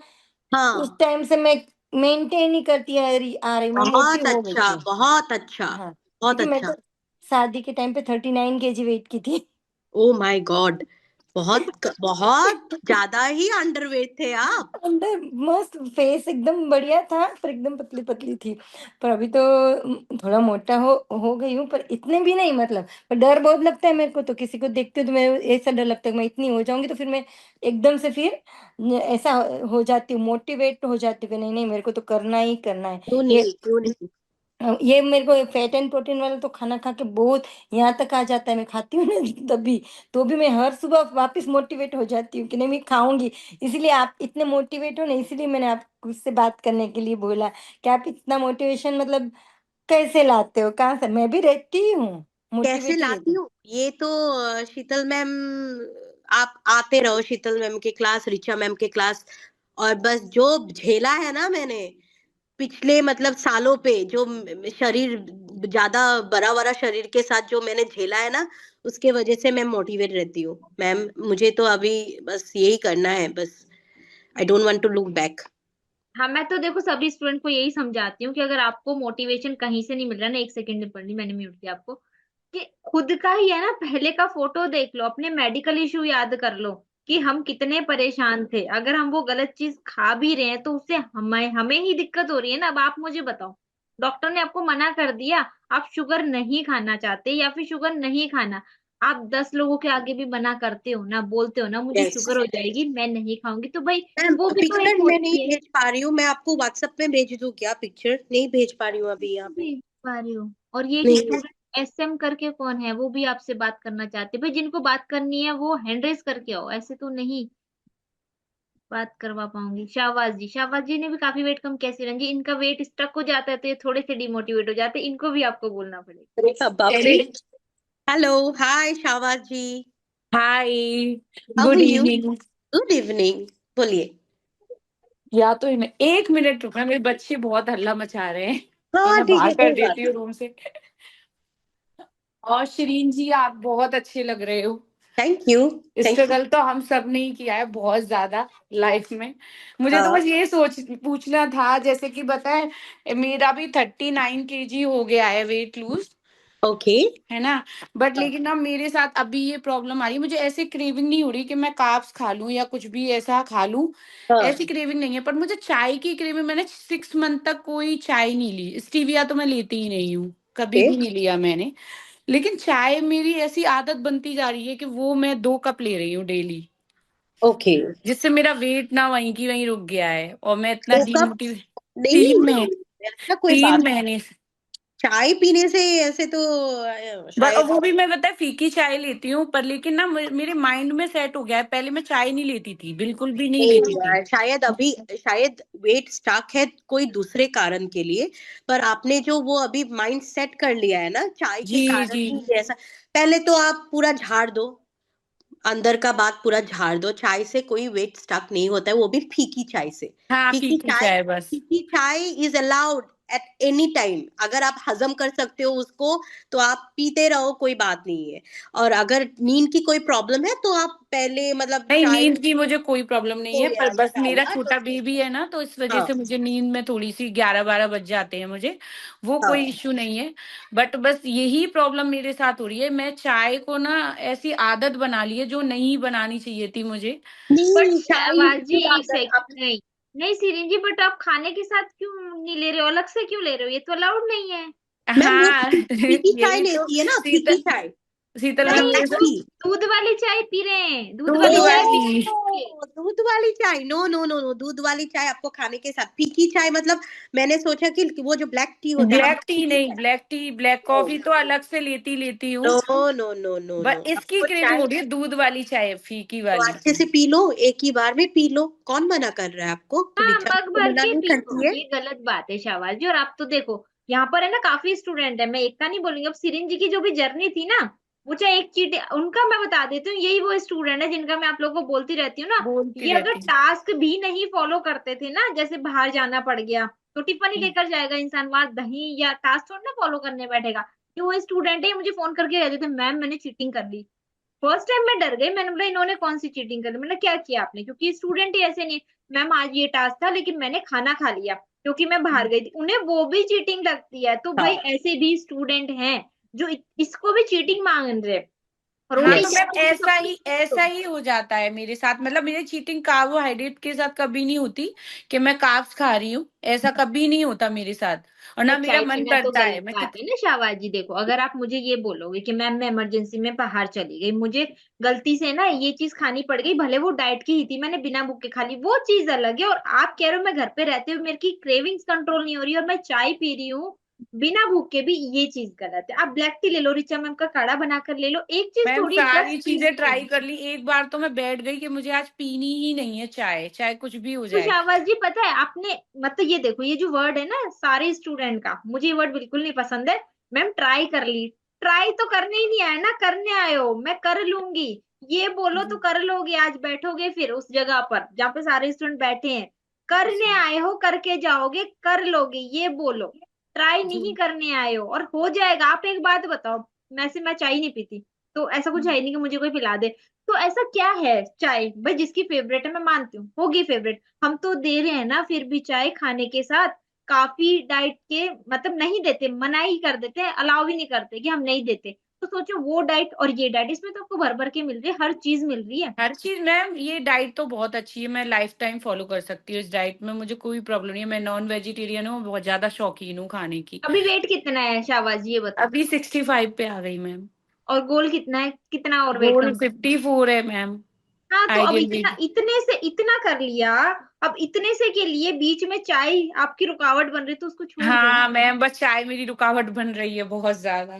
S2: हाँ,
S5: टाइम से मैं मेंटेन ही करती आ रही, मैं मोटी
S2: बहुत
S5: हो गई
S2: अच्छा,
S5: थी।
S2: बहुत अच्छा,
S5: हाँ,
S2: बहुत
S5: क्योंकि मैं
S2: अच्छा।
S5: तो शादी के टाइम पे 39 kg वेट की थी।
S2: ओ माय गॉड, बहुत ज्यादा ही अंडरवेट थे आप।
S5: अंदर मस्त फेस एकदम बढ़िया था, पर एकदम पतली पतली थी। पर अभी तो थोड़ा मोटा हो गई हूँ, पर इतने भी नहीं मतलब। पर डर बहुत लगता है मेरे को, तो किसी को देखती हूँ तो मैं ऐसा डर लगता है कि मैं इतनी हो जाऊंगी तो फिर मैं एकदम से फिर ऐसा हो जाती हूँ, मोटिवेट हो जाती हूँ कि नहीं नहीं मेरे को तो करना ही करना है
S2: क्यों
S5: ये।
S2: नहीं, क्यों नहीं।
S5: ये मेरे को फैट एंड प्रोटीन वाला तो खाना खा के बहुत यहाँ तक आ जाता है, मैं खाती हूँ ना तभी। तो भी मैं हर सुबह वापस मोटिवेट हो जाती हूँ कि नहीं मैं खाऊंगी। इसीलिए आप इतने मोटिवेट हो ना, इसीलिए मैंने आपको इससे बात करने के लिए बोला कि आप इतना मोटिवेशन मतलब कैसे लाते हो, कहाँ से? मैं भी रहती हूँ
S2: कैसे
S5: मोटिवेट ही
S2: लाती
S5: रहती
S2: हूँ ये तो शीतल मैम, आप आते रहो शीतल मैम के क्लास, रिचा मैम के क्लास, और बस जो झेला है ना मैंने पिछले मतलब सालों पे, जो शरीर ज्यादा बड़ा बड़ा शरीर के साथ जो मैंने झेला है ना, उसके वजह से मैं मोटिवेट रहती हूँ मैम। मुझे तो अभी बस यही करना है बस। I don't want to look back.
S1: हाँ, मैं तो देखो सभी स्टूडेंट को यही समझाती हूँ कि अगर आपको मोटिवेशन कहीं से नहीं मिल रहा ना, एक सेकंड में पढ़नी, मैंने म्यूट किया आपको, कि खुद का ही है ना, पहले का फोटो देख लो, अपने मेडिकल इशू याद कर लो कि हम कितने परेशान थे। अगर हम वो गलत चीज खा भी रहे हैं तो उससे हमें हमें ही दिक्कत हो रही है ना। अब आप मुझे बताओ, डॉक्टर ने आपको मना कर दिया, आप शुगर नहीं खाना चाहते या फिर शुगर नहीं खाना, आप 10 लोगों के आगे भी मना करते हो ना, बोलते हो ना मुझे
S2: यस
S1: शुगर हो जाएगी मैं नहीं खाऊंगी, तो भाई
S2: मैम,
S1: वो भी तो एक
S2: पिक्चर मैं नहीं
S1: होती है।
S2: भेज पा रही हूँ, मैं आपको व्हाट्सएप में भेज दूँ क्या? पिक्चर नहीं भेज पा रही हूँ अभी यहाँ पे।
S1: नहीं पा रही हूँ। और ये एक
S2: नहीं।
S1: स्टूडेंट एसएम करके कौन है, वो भी आपसे बात करना चाहते हैं। भाई जिनको बात करनी है वो हैंड रेज करके आओ, ऐसे तो नहीं बात करवा पाऊंगी। शाहबाज जी, शाहबाज जी ने भी काफी वेट कम किया सिरन जी, इनका वेट स्टक हो जाता है तो ये थोड़े से डिमोटिवेट हो जाते हैं, इनको भी आपको बोलना पड़ेगा।
S2: अरे बाप रे।
S4: अरे
S2: हेलो, हाय शाबाश जी।
S4: Hi,
S2: how are
S4: good
S2: you?
S4: Evening.
S2: Good evening. बोलिए।
S4: या तो इन्हें 1 मिनट रुकना, मेरे बच्चे बहुत हल्ला मचा रहे हैं।
S2: हाँ
S4: इन्हें
S2: ठीक है,
S4: बाहर कर
S2: कोई बात
S4: देती हूँ रूम से। और शिरीन जी, आप बहुत अच्छे लग रहे हो।
S2: नहीं। Thank you. Thank you.
S4: Struggle तो हम सब ने ही किया है बहुत ज्यादा लाइफ में। मुझे तो
S2: हाँ।
S4: बस ये सोच पूछना था, जैसे कि बताएं, मेरा भी 39 kg हो गया है वेट लूज,
S2: ओके।
S4: है ना। बट लेकिन ना मेरे साथ अभी ये प्रॉब्लम आ रही है, मुझे ऐसे क्रेविंग नहीं हो रही कि मैं कार्ब्स खा लूं या कुछ भी ऐसा खा लूं। ऐसी
S2: हाँ।
S4: क्रेविंग नहीं है, पर मुझे चाय की क्रेविंग, मैंने 6 मंथ तक कोई चाय नहीं ली, स्टीविया तो मैं लेती ही नहीं हूँ, कभी
S2: ओके।
S4: भी नहीं लिया मैंने। लेकिन चाय मेरी ऐसी आदत बनती जा रही है कि वो मैं 2 कप ले रही हूँ डेली,
S2: ओके।
S4: जिससे मेरा वेट ना वहीं की वहीं रुक गया है और मैं इतना
S2: 2 कप
S4: डिमोटिवेट।
S2: डेली?
S4: 3 महीने,
S2: ऐसा कोई
S4: तीन
S2: बात नहीं।
S4: महीने
S2: चाय पीने से ऐसे तो
S4: और
S2: शायद।
S4: वो भी मैं पता है फीकी चाय लेती हूँ, पर लेकिन ना मेरे माइंड में सेट हो गया है, पहले मैं चाय नहीं लेती थी, बिल्कुल भी नहीं
S2: नहीं
S4: लेती थी।
S2: यार, शायद अभी, शायद वेट स्टक है कोई दूसरे कारण के लिए। पर आपने जो वो अभी माइंड सेट कर लिया है ना चाय के
S4: जी
S2: कारण
S4: जी।
S2: ही ऐसा। पहले तो आप पूरा झाड़ दो, अंदर का बात पूरा झाड़ दो। चाय से कोई वेट स्टक नहीं होता है, वो भी फीकी चाय से।
S4: हाँ
S2: फीकी
S4: फीकी
S2: चाय,
S4: चाय बस।
S2: फीकी चाय is allowed at any time. अगर आप हजम कर सकते हो उसको तो आप पीते रहो, कोई बात नहीं है। और अगर नींद की कोई प्रॉब्लम है तो आप पहले मतलब
S6: नहीं,
S2: चाय
S6: नींद की मुझे कोई प्रॉब्लम नहीं है,
S2: हो
S6: पर
S2: या
S6: बस मेरा
S2: डालना तो
S6: छोटा बेबी है ना, तो इस वजह
S2: हाँ
S6: से मुझे नींद में थोड़ी सी 11-12 बज जाते हैं मुझे। वो
S2: हाँ।
S6: कोई इश्यू नहीं है, बट बस यही प्रॉब्लम मेरे साथ हो रही है। मैं चाय को ना ऐसी आदत बना ली है जो नहीं बनानी चाहिए थी मुझे।
S1: बट
S2: नहीं, चाय
S1: शहबाज जी
S2: की
S1: एक
S2: आदत
S1: सेकंड,
S2: आप
S1: नहीं नहीं सीरीन जी, बट आप खाने के साथ क्यों नहीं ले रहे हो, अलग से क्यों ले रहे हो, ये तो अलाउड नहीं है।
S2: मैम वो
S6: हाँ
S2: फीकी चाय
S6: यही तो
S2: लेती है ना, फीकी
S6: शीतल
S2: चाय,
S6: शीतल
S2: चाय
S6: मैम
S1: नहीं,
S6: मेरे
S1: दूध
S6: साथ
S2: फीकी।
S1: दूध वाली चाय पी रहे हैं, दूध
S6: दूध
S1: वाली चाय
S2: ओ,
S1: पी
S6: वाली।
S1: रहे हैं।
S2: दूध वाली चाय, नो नो नो नो, दूध वाली चाय आपको खाने के साथ, फीकी चाय मतलब मैंने सोचा कि वो जो ब्लैक टी होता है हम
S6: ब्लैक
S2: लोग
S6: टी
S2: फीकी
S6: नहीं,
S2: चाय।
S6: ब्लैक टी ब्लैक कॉफी तो अलग से लेती हूँ।
S2: No no no no no,
S6: बस इसकी
S2: आपको
S6: क्रेविंग
S2: चाय
S6: हो रही है दूध वाली चाय, फीकी
S2: तो
S6: वाली।
S2: अच्छे से पी लो, एक ही बार में पी लो, कौन मना कर रहा है आपको?
S1: हाँ,
S2: बेचारा
S1: मग
S2: तो
S1: भर
S2: मना
S1: के
S2: नहीं
S1: पी लो,
S2: करती है।
S1: ये गलत बात है शाबाश जी। और आप तो देखो यहाँ पर है ना काफी स्टूडेंट है, मैं एक का नहीं बोलूंगी। अब सिरिन जी की जो भी जर्नी थी ना, वो चाहे एक चीट उनका मैं बता देती हूँ, यही वो स्टूडेंट है जिनका मैं आप लोगों को बोलती रहती हूँ ना।
S6: बोलती
S1: ये अगर
S6: रहती
S1: टास्क भी नहीं फॉलो करते थे ना, जैसे बाहर जाना पड़ गया तो टिफिन ही
S6: हूँ।
S1: लेकर जाएगा इंसान वहां, दही या टास्क थोड़ा ना फॉलो करने बैठेगा। कि वो स्टूडेंट है, मुझे फोन करके कहते थे मैम मैंने चीटिंग कर ली। फर्स्ट टाइम मैं डर गई, मैंने बोला इन्होंने कौन सी चीटिंग कर ली, मैंने क्या किया आपने, क्योंकि स्टूडेंट ही ऐसे नहीं। मैम आज ये टास्क था लेकिन मैंने खाना खा लिया क्योंकि मैं बाहर गई थी, उन्हें वो भी चीटिंग लगती है। तो भाई
S2: हाँ,
S1: ऐसे भी स्टूडेंट हैं जो इसको भी चीटिंग मान रहे हैं, और
S6: हाँ
S1: उन्हें
S6: तो
S2: यस।
S6: मैम
S1: ये सब कुछ
S6: ऐसा ही हो जाता है मेरे साथ। मतलब मेरी चीटिंग कार्बोहाइड्रेट के साथ कभी नहीं होती कि मैं कार्ब्स खा रही हूँ, ऐसा कभी नहीं होता मेरे साथ। और
S1: मैं
S6: ना मेरा
S1: चाय
S6: मन
S1: पीना तो
S6: करता है
S1: गलत
S6: मैं
S1: बात है ना शाहबाज जी। देखो अगर आप मुझे ये बोलोगे कि मैम मैं इमरजेंसी में बाहर चली गई, मुझे गलती से ना ये चीज खानी पड़ गई, भले वो डाइट की ही थी, मैंने बिना भूखे खा ली, वो चीज अलग है। और आप कह रहे हो मैं घर पे रहते हुए मेरी क्रेविंग्स कंट्रोल नहीं हो रही और मैं चाय पी रही हूँ बिना भूखे भी, ये चीज गलत है। आप ब्लैक टी ले लो, रिचा मैम का काढ़ा बनाकर ले लो, एक चीज
S6: मैम
S1: थोड़ी दस
S6: सारी
S1: चीज
S6: चीजें
S1: है।
S6: ट्राई कर ली। एक बार तो मैं बैठ गई कि मुझे आज पीनी ही नहीं है चाय, चाहे कुछ भी हो
S1: तो
S6: जाए।
S1: शाहबाज जी पता है आपने, मतलब ये देखो ये जो वर्ड है ना सारे स्टूडेंट का, मुझे ये वर्ड बिल्कुल नहीं पसंद है। मैम ट्राई कर ली, ट्राई तो करने ही नहीं आया ना, करने आए हो मैं कर लूंगी, ये बोलो तो कर लोगे। आज बैठोगे फिर उस जगह पर जहाँ पे सारे स्टूडेंट बैठे हैं, करने आए हो करके जाओगे, कर लोगे ये बोलो। ट्राई नहीं करने आए हो और हो जाएगा। आप एक बात बताओ, मैं चाय नहीं पीती, तो ऐसा कुछ है नहीं कि मुझे कोई पिला दे। तो ऐसा क्या है चाय भाई, जिसकी फेवरेट है मैं मानती हूँ होगी फेवरेट, हम तो दे रहे हैं ना फिर भी चाय खाने के साथ। काफी डाइट के मतलब नहीं देते, मनाही कर देते हैं, अलाउ ही नहीं करते कि हम नहीं देते। तो सोचो वो डाइट और ये डाइट, इसमें तो आपको भर भर के मिल रही है, हर चीज मिल रही है।
S6: हर चीज मैम, ये डाइट तो बहुत अच्छी है, मैं लाइफ टाइम फॉलो कर सकती हूँ इस डाइट में, मुझे कोई प्रॉब्लम नहीं है। मैं नॉन वेजिटेरियन हूँ, बहुत ज्यादा शौकीन हूँ खाने की।
S1: अभी वेट कितना है शाहबाज ये बताओ।
S6: अभी 65 पे आ गई मैम।
S1: और गोल कितना है, कितना और वेट
S6: गोल
S1: कम करना है।
S6: 54 है मैम।
S1: हाँ तो अब
S6: आइडियल
S1: इतना
S6: वेट।
S1: इतने से इतना कर लिया, अब इतने से के लिए बीच में चाय आपकी रुकावट बन रही तो उसको छोड़ दो ना।
S6: हाँ मैम, बस चाय मेरी रुकावट बन रही है बहुत ज्यादा।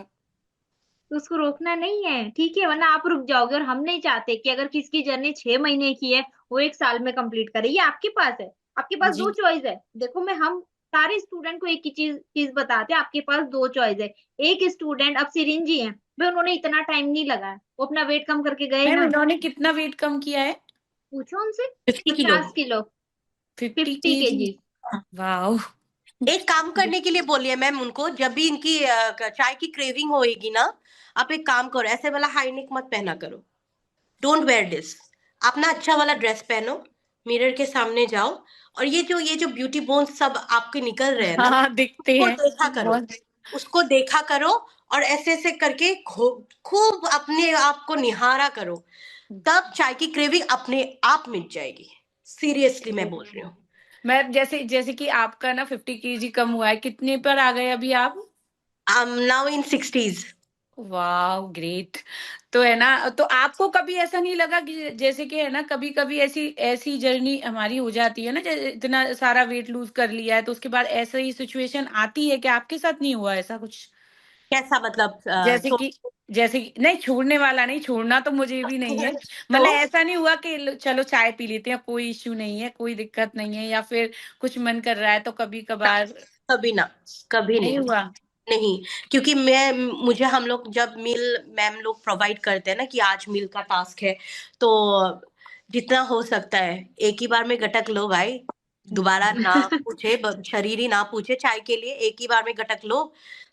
S1: तो उसको रोकना नहीं है, ठीक है, वरना आप रुक जाओगे। और हम नहीं चाहते कि अगर किसी की जर्नी 6 महीने की है वो 1 साल में कंप्लीट करे, ये आपके पास है। आपके पास दो
S6: जी।
S1: चॉइस है। देखो मैं हम सारे स्टूडेंट को एक ही चीज चीज बताते हैं, आपके पास दो चॉइस है। एक स्टूडेंट अब सिरिंजी है भाई, उन्होंने इतना टाइम नहीं लगाया, वो अपना वेट कम करके गए
S6: मैम
S1: ना।
S6: इन्होंने कितना वेट कम किया है?
S1: पूछो उनसे।
S2: 50 किलो।
S1: 50 kilo,
S6: 50
S1: 50
S6: KG
S1: KG.
S6: वाह।
S2: एक काम करने के लिए बोलिए मैम उनको, जब भी इनकी चाय की क्रेविंग होएगी ना, आप एक काम करो, ऐसे वाला हाई नेक मत पहना करो, डोंट वेयर दिस। अपना अच्छा वाला ड्रेस पहनो, मिरर के सामने जाओ, और ये जो ब्यूटी बोन्स सब आपके निकल रहे हैं ना,
S6: हाँ दिखते
S2: उसको
S6: हैं
S2: देखा करो,
S6: बहुत।
S2: उसको देखा करो, और ऐसे ऐसे करके खूब अपने आप को निहारा करो, तब चाय की क्रेविंग अपने आप मिट जाएगी। सीरियसली मैं बोल रही हूँ।
S6: मैं जैसे जैसे कि आपका ना 50 केजी कम हुआ है, कितने पर आ गए अभी आप?
S2: I am now in 60s।
S6: वाह ग्रेट। तो है ना, तो आपको कभी ऐसा नहीं लगा कि जैसे कि है ना, कभी कभी ऐसी ऐसी जर्नी हमारी हो जाती है ना, जैसे इतना सारा वेट लूज कर लिया है तो उसके बाद ऐसा ही सिचुएशन आती है कि आपके साथ नहीं हुआ ऐसा कुछ?
S2: कैसा मतलब
S6: जैसे कि जैसे कि नहीं, छोड़ने वाला नहीं, छोड़ना तो मुझे भी नहीं है।
S2: तो
S6: मतलब ऐसा नहीं हुआ कि चलो चाय पी लेते हैं, कोई इश्यू नहीं है, कोई दिक्कत नहीं है, या फिर कुछ मन कर रहा है तो कभी
S2: ना,
S6: कभार?
S2: कभी ना, कभी
S6: नहीं
S2: नहीं।
S6: हुआ।
S2: नहीं, क्योंकि मुझे हम लोग जब मील मैम लोग प्रोवाइड करते हैं ना कि आज मील का टास्क है, तो जितना हो सकता है एक ही बार में गटक लो भाई, दोबारा ना पूछे, शरीर ही ना पूछे चाय के लिए, एक ही बार में गटक लो।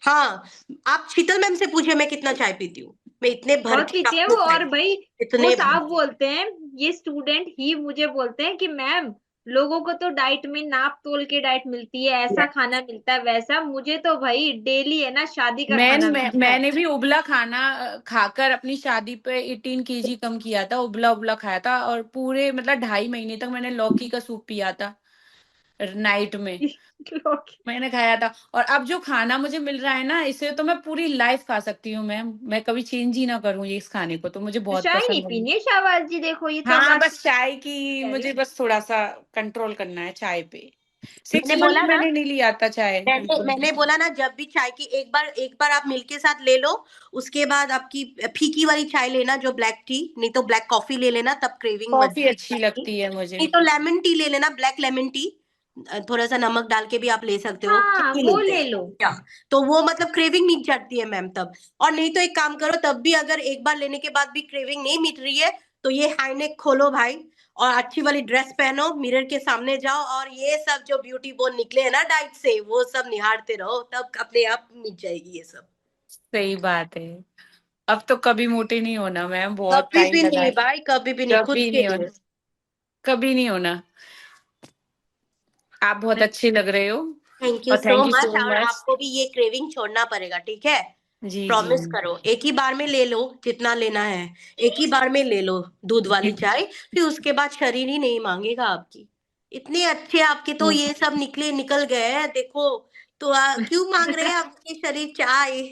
S2: हाँ, आप शीतल मैम से पूछे मैं कितना चाय पीती हूँ, मैं इतने भर
S1: बहुत
S2: के
S1: पीती
S2: कप
S1: है
S2: में
S1: वो। और
S2: चाय,
S1: भाई वो
S2: इतने भर
S1: साफ
S2: के।
S1: बोलते हैं, ये स्टूडेंट ही मुझे बोलते हैं कि मैम लोगों को तो डाइट में नाप तोल के डाइट मिलती है, ऐसा खाना मिलता है वैसा, मुझे तो भाई डेली है ना शादी का खाना मिलता है।
S6: मैंने भी उबला खाना खाकर अपनी शादी पे 18 kg कम किया था, उबला उबला खाया था, और पूरे मतलब 2.5 महीने तक मैंने लौकी का सूप पिया था नाइट में,
S1: लोग-
S6: मैंने खाया था। और अब जो खाना मुझे मिल रहा है ना, इसे तो मैं पूरी लाइफ खा सकती हूँ मैम, मैं कभी चेंज ही ना करूँ ये इस खाने को, तो मुझे
S1: तो
S6: बहुत
S1: चाय नहीं
S6: पसंद है।
S1: पीनी है शाहबाज जी, देखो ये तो अब
S6: हाँ,
S1: आज
S6: बस चाय की
S1: कह रही
S6: मुझे
S1: हूँ।
S6: बस थोड़ा सा कंट्रोल करना है चाय पे। सिक्स
S2: मैंने
S6: मंथ
S2: बोला ना,
S6: मैंने नहीं लिया था चाय बिल्कुल।
S2: मैंने बोला ना, जब भी चाय की एक बार आप मिल्क के साथ ले लो, उसके बाद आपकी फीकी वाली चाय लेना, जो ब्लैक टी, नहीं तो ब्लैक कॉफी ले लेना, तब क्रेविंग मत
S6: कॉफी अच्छी
S2: जाएगी।
S6: लगती है मुझे।
S2: नहीं तो लेमन टी ले लेना, ब्लैक लेमन टी, थोड़ा सा नमक डाल के भी आप ले सकते हो,
S1: हाँ
S2: कितनी
S1: वो
S2: लेते
S1: ले
S2: हैं
S1: लो।
S2: क्या, तो वो मतलब क्रेविंग मिट जाती है मैम तब। और नहीं तो एक काम करो, तब भी अगर एक बार लेने के बाद भी क्रेविंग नहीं मिट रही है, तो ये हाईनेक खोलो भाई, और अच्छी वाली ड्रेस पहनो, मिरर के सामने जाओ, और ये सब जो ब्यूटी बोन निकले हैं ना डाइट से, वो सब निहारते रहो, तब अपने आप मिट जाएगी ये सब।
S6: सही बात है। अब तो कभी मोटे नहीं होना मैम, बहुत
S2: कभी
S6: टाइम
S2: भी
S6: लगा
S2: नहीं
S6: है।
S2: भाई, कभी भी नहीं, खुद
S6: कभी
S2: के
S6: नहीं होना,
S2: लिए।
S6: कभी नहीं होना। आप बहुत अच्छे लग रहे हो।
S2: थैंक यू
S6: और
S2: सो
S6: थैंक यू
S2: मच,
S6: सो
S2: और
S6: मच।
S2: आपको भी ये क्रेविंग छोड़ना पड़ेगा, ठीक है?
S6: जी जी
S2: प्रॉमिस करो, एक ही बार में ले लो जितना लेना है, एक ही बार में ले लो दूध वाली
S6: जी।
S2: चाय, फिर उसके बाद शरीर ही नहीं मांगेगा आपकी। इतने अच्छे आपके तो ये सब निकल गए हैं, देखो, तो क्यों मांग रहे हैं आपके शरीर चाय?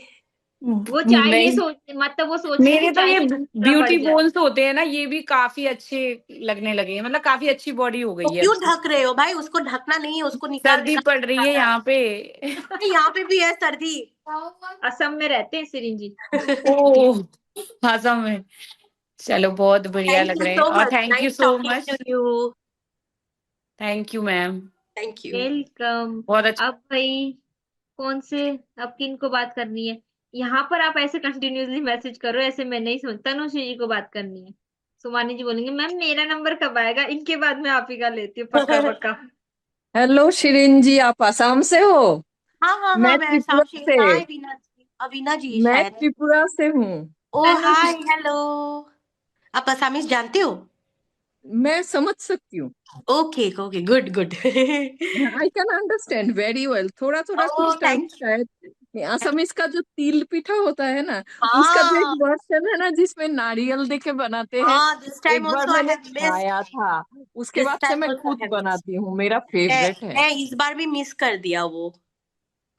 S1: वो चाय ये
S6: नहीं,
S1: सोच, मतलब वो सोच रहे हैं कि
S6: मेरे तो
S1: चाय
S6: ये
S1: से पूरा बढ़
S6: ब्यूटी
S1: जाए।
S6: बोन्स होते हैं ना, ये भी काफी अच्छे लगने लगे हैं, मतलब काफी अच्छी बॉडी हो
S2: तो
S6: गई है अब
S2: क्यों
S6: तो।
S2: ढक रहे हो भाई? उसको ढकना नहीं है, उसको निकाल
S6: सर्दी
S2: निकाल
S6: पड़
S2: के
S6: रही है
S2: खाना है।
S6: यहाँ पे।
S2: यहाँ पे भी है सर्दी।
S1: असम में रहते हैं सिरिंजी।
S6: ओह, असम में। चलो बहुत बढ़िया
S2: थैंक
S6: लग
S2: यू
S6: रहे हैं,
S2: सो
S6: और
S2: much,
S6: thank you
S2: nice
S6: so
S2: talking too
S6: much.
S2: You.
S6: Thank you ma'am.
S2: Thank you.
S1: Welcome.
S6: बहुत अच्छा।
S1: अब भाई कौन से, अब किन को बात करनी है? यहाँ पर आप ऐसे कंटिन्यूअसली मैसेज करो, ऐसे मैं नहीं सोचता। तनुश्री जी को बात करनी है। सुमानी जी बोलेंगे मैम मेरा नंबर कब आएगा, इनके बाद मैं आप ही का लेती हूँ, पक्का पक्का।
S7: हेलो शिरीन जी, आप असम से हो?
S2: हाँ हाँ हाँ,
S7: मैं
S2: मैं
S7: त्रिपुरा
S2: आसाम से।
S7: से।
S2: हाँ, अवीना जी, अवीना जी
S7: मैं
S2: शायद।
S7: त्रिपुरा से हूँ।
S2: ओ हाय,
S1: तनुश्री।
S2: हेलो। आप असामीज जानते हो?
S7: मैं समझ सकती हूँ।
S2: Okay okay, good good.
S7: I can understand very well, थोड़ा थोड़ा
S2: ओह
S7: कुछ टाइम
S2: थैंक
S7: शायद। असम इसका जो तिल पिठा होता है ना, उसका जो एक
S2: हाँ
S7: वर्जन है ना जिसमें नारियल दे के बनाते हैं,
S2: हाँ, दिस टाइम
S7: एक बार
S2: ऑल्सो आई
S7: मैंने
S2: हैव मिस्ड।
S7: खाया था। उसके
S2: दिस
S7: बाद से
S2: टाइम
S7: मैं
S2: ऑल्सो आई
S7: खुद
S2: हैव मिस्ड।
S7: बनाती हूँ, मेरा
S2: मैं
S7: फेवरेट है।
S2: मैं इस बार भी मिस कर दिया वो।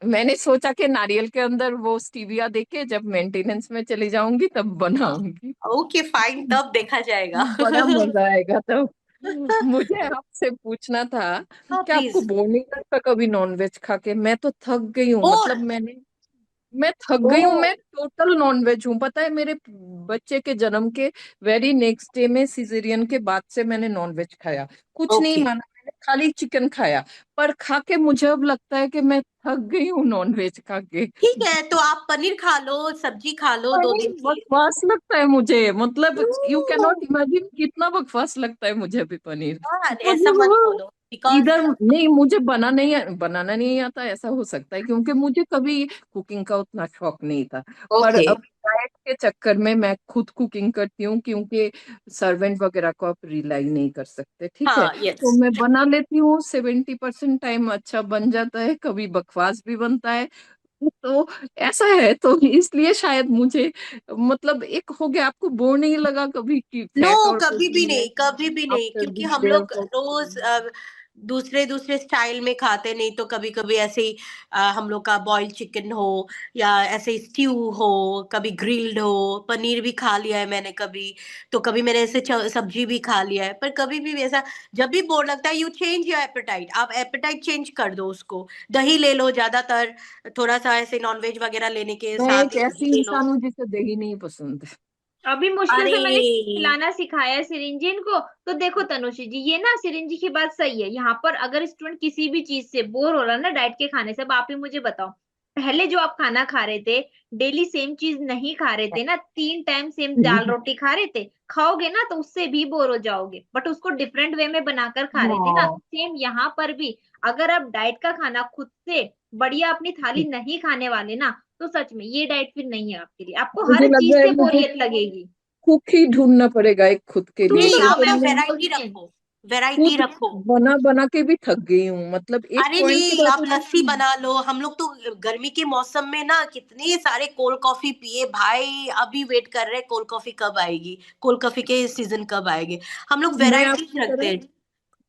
S7: मैंने सोचा कि नारियल के अंदर वो स्टीविया देके जब मेंटेनेंस में चली जाऊंगी तब बनाऊंगी।
S2: ओके फाइन, तब देखा जाएगा।
S7: बड़ा मजा आएगा तब। मुझे आपसे पूछना था
S2: हाँ
S7: कि आपको
S2: प्लीज।
S7: बोर नहीं लगता कभी नॉनवेज खा के? मैं तो थक गई हूँ,
S2: और
S7: मतलब मैं थक
S2: ओ
S7: गई हूँ, मैं टोटल नॉनवेज हूँ। पता है, मेरे बच्चे के जन्म के वेरी नेक्स्ट डे में सिजेरियन के बाद से मैंने नॉनवेज खाया, कुछ नहीं
S2: ओके,
S7: माना, मैंने खाली चिकन खाया। पर खा के मुझे अब लगता है कि मैं थक गई हूँ नॉनवेज खा के।
S2: ठीक है, तो आप पनीर खा लो, सब्जी खा लो दो
S7: नहीं,
S2: दिन की।
S7: बकवास लगता है मुझे, मतलब यू कैन
S2: क्यों?
S7: नॉट इमेजिन कितना बकवास लगता है मुझे अभी पनीर।
S2: हाँ, ऐसा मत
S7: मतलब
S2: बोलो, बिकॉज
S7: इधर नहीं, मुझे बनाना नहीं आता, ऐसा हो सकता है क्योंकि मुझे कभी कुकिंग का उतना शौक नहीं था। पर
S2: ओके,
S7: अभी डाइट के चक्कर में मैं खुद कुकिंग करती हूँ, क्योंकि सर्वेंट वगैरह को आप रिलाई नहीं कर सकते, ठीक है?
S2: हाँ
S7: तो
S2: यस।
S7: मैं बना लेती हूँ, 70% टाइम अच्छा बन जाता है, कभी बकवास भी बनता है। तो ऐसा है, तो इसलिए शायद मुझे, मतलब एक हो गया। आपको बोर नहीं लगा कभी कि
S2: नो,
S7: फैट और
S2: कभी भी
S7: प्रोटीन में
S2: नहीं, कभी भी नहीं,
S7: आफ्टर
S2: क्योंकि
S7: द
S2: हम
S7: डेज
S2: लोग
S7: ऑफ?
S2: रोज दूसरे दूसरे स्टाइल में खाते, नहीं तो कभी कभी ऐसे ही हम लोग का बॉइल्ड चिकन हो, या ऐसे स्ट्यू हो, कभी ग्रिल्ड हो, पनीर भी खा लिया है मैंने कभी, तो कभी मैंने ऐसे सब्जी भी खा लिया है, पर कभी भी वैसा, जब भी बोर लगता है, यू चेंज योर एपेटाइट, आप एपेटाइट चेंज कर दो उसको, दही ले लो ज्यादातर, थोड़ा सा ऐसे नॉनवेज वगैरह लेने के
S7: मैं
S2: साथ
S7: एक
S2: दही
S7: ऐसी
S2: ले लो।
S7: इंसान हूँ जिसे दही नहीं पसंद है।
S1: अभी मुश्किल
S2: अरे
S1: से मैंने खिलाना सिखाया है सिरिंजी इनको। तो देखो तनुश्री जी, ये ना सिरिंजी की बात सही है। यहाँ पर अगर स्टूडेंट किसी भी चीज से बोर हो रहा है ना डाइट के खाने से, अब आप ही मुझे बताओ, पहले जो आप खाना खा रहे थे, डेली सेम चीज नहीं खा रहे थे ना, 3 टाइम सेम दाल रोटी खा रहे थे, खाओगे ना तो उससे भी बोर हो जाओगे, बट उसको डिफरेंट वे में बनाकर खा रहे थे ना।
S3: हाँ
S1: सेम यहाँ पर भी, अगर आप डाइट का खाना खुद से बढ़िया अपनी थाली नहीं खाने वाले ना, तो सच में ये डाइट फिर नहीं है आपके लिए, आपको
S7: मुझे
S1: हर
S7: लग
S1: चीज
S7: रहा है
S1: से
S7: मुझे
S1: बोरियत लगेगी।
S7: कुक ही ढूंढना पड़ेगा एक खुद के लिए,
S1: ढूंढ
S2: नहीं,
S1: लो,
S2: आप
S7: क्योंकि
S1: मैं
S2: ना
S7: मैं
S1: तो
S2: वैरायटी
S1: बोलती हूँ।
S2: रखो, वैरायटी
S7: खुद
S2: रखो।
S7: बना बना के भी थक गई हूँ, मतलब एक
S2: अरे
S7: पॉइंट के
S2: नहीं,
S7: बाद
S2: आप लस्सी बना लो। हम लोग तो गर्मी के मौसम में ना कितने सारे कोल्ड कॉफी पिए भाई, अभी वेट कर रहे हैं कोल्ड कॉफी कब आएगी, कोल्ड कॉफी के सीजन कब आएंगे। हम लोग
S7: मैं
S2: वैरायटीज
S7: आपकी
S2: रखते
S7: तरह
S2: हैं,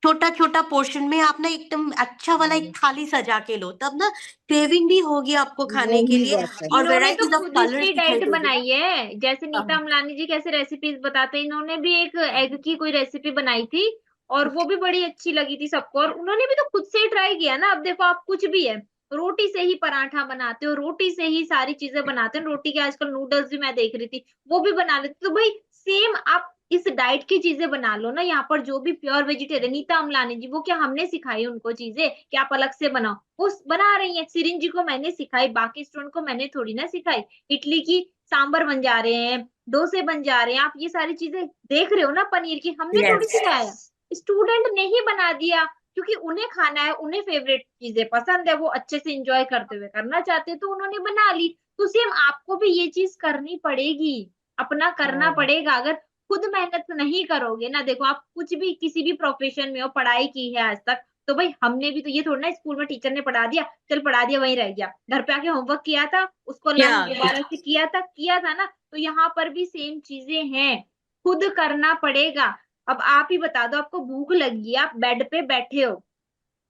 S2: छोटा छोटा पोर्शन में। आप ना एकदम अच्छा वाला एक थाली सजा के लो, तब ना क्रेविंग भी होगी आपको खाने के
S7: वही
S2: लिए,
S7: बात है।
S2: और
S1: इन्होंने तो
S2: वेराइटीज ऑफ
S1: खुद
S2: कलर्स
S1: से
S2: दिखाई
S1: डाइट
S2: दोगे ना।
S1: बनाई है, जैसे नीता
S2: हाँ।
S1: अमलानी जी कैसे रेसिपीज बताते हैं, इन्होंने भी एक एग की कोई रेसिपी बनाई थी, और वो भी बड़ी अच्छी लगी थी सबको, और उन्होंने भी तो खुद से ही ट्राई किया ना। अब देखो, आप कुछ भी है, रोटी से ही पराठा बनाते हो, रोटी से ही सारी चीजें बनाते हैं, रोटी के आजकल नूडल्स भी मैं देख रही थी, वो भी बना लेते, तो भाई सेम आप इस डाइट की चीजें बना लो ना। यहाँ पर जो भी प्योर वेजिटेरियन, नीता अमलानी जी, वो क्या हमने सिखाई उनको चीजें कि आप अलग से बनाओ, वो बना रही हैं। सिरिन जी को मैंने सिखाई, बाकी स्टूडेंट को मैंने थोड़ी ना सिखाई। इडली की सांबर बन जा रहे हैं, डोसे बन जा रहे हैं, आप ये सारी चीजें देख रहे हो ना, पनीर की हमने थोड़ी
S2: यस।
S1: सिखाया, स्टूडेंट ने ही बना दिया, क्योंकि उन्हें खाना है, उन्हें फेवरेट चीजें पसंद है, वो अच्छे से इंजॉय करते हुए करना चाहते हैं, तो उन्होंने बना ली। तो सेम आपको भी ये चीज करनी पड़ेगी, अपना करना
S7: हाँ
S1: पड़ेगा। अगर खुद मेहनत नहीं करोगे ना, देखो आप कुछ भी किसी भी प्रोफेशन में हो, पढ़ाई की है आज तक, तो भाई हमने भी तो ये थोड़ा ना स्कूल में टीचर ने पढ़ा दिया, चल पढ़ा दिया वहीं रह गया, घर पे आके होमवर्क किया था, उसको
S2: या
S1: लर्न दोबारा से किया था ना। तो यहाँ पर भी सेम चीजें हैं, खुद करना पड़ेगा। अब आप ही बता दो, आपको भूख लगी है, आप बेड पे बैठे हो,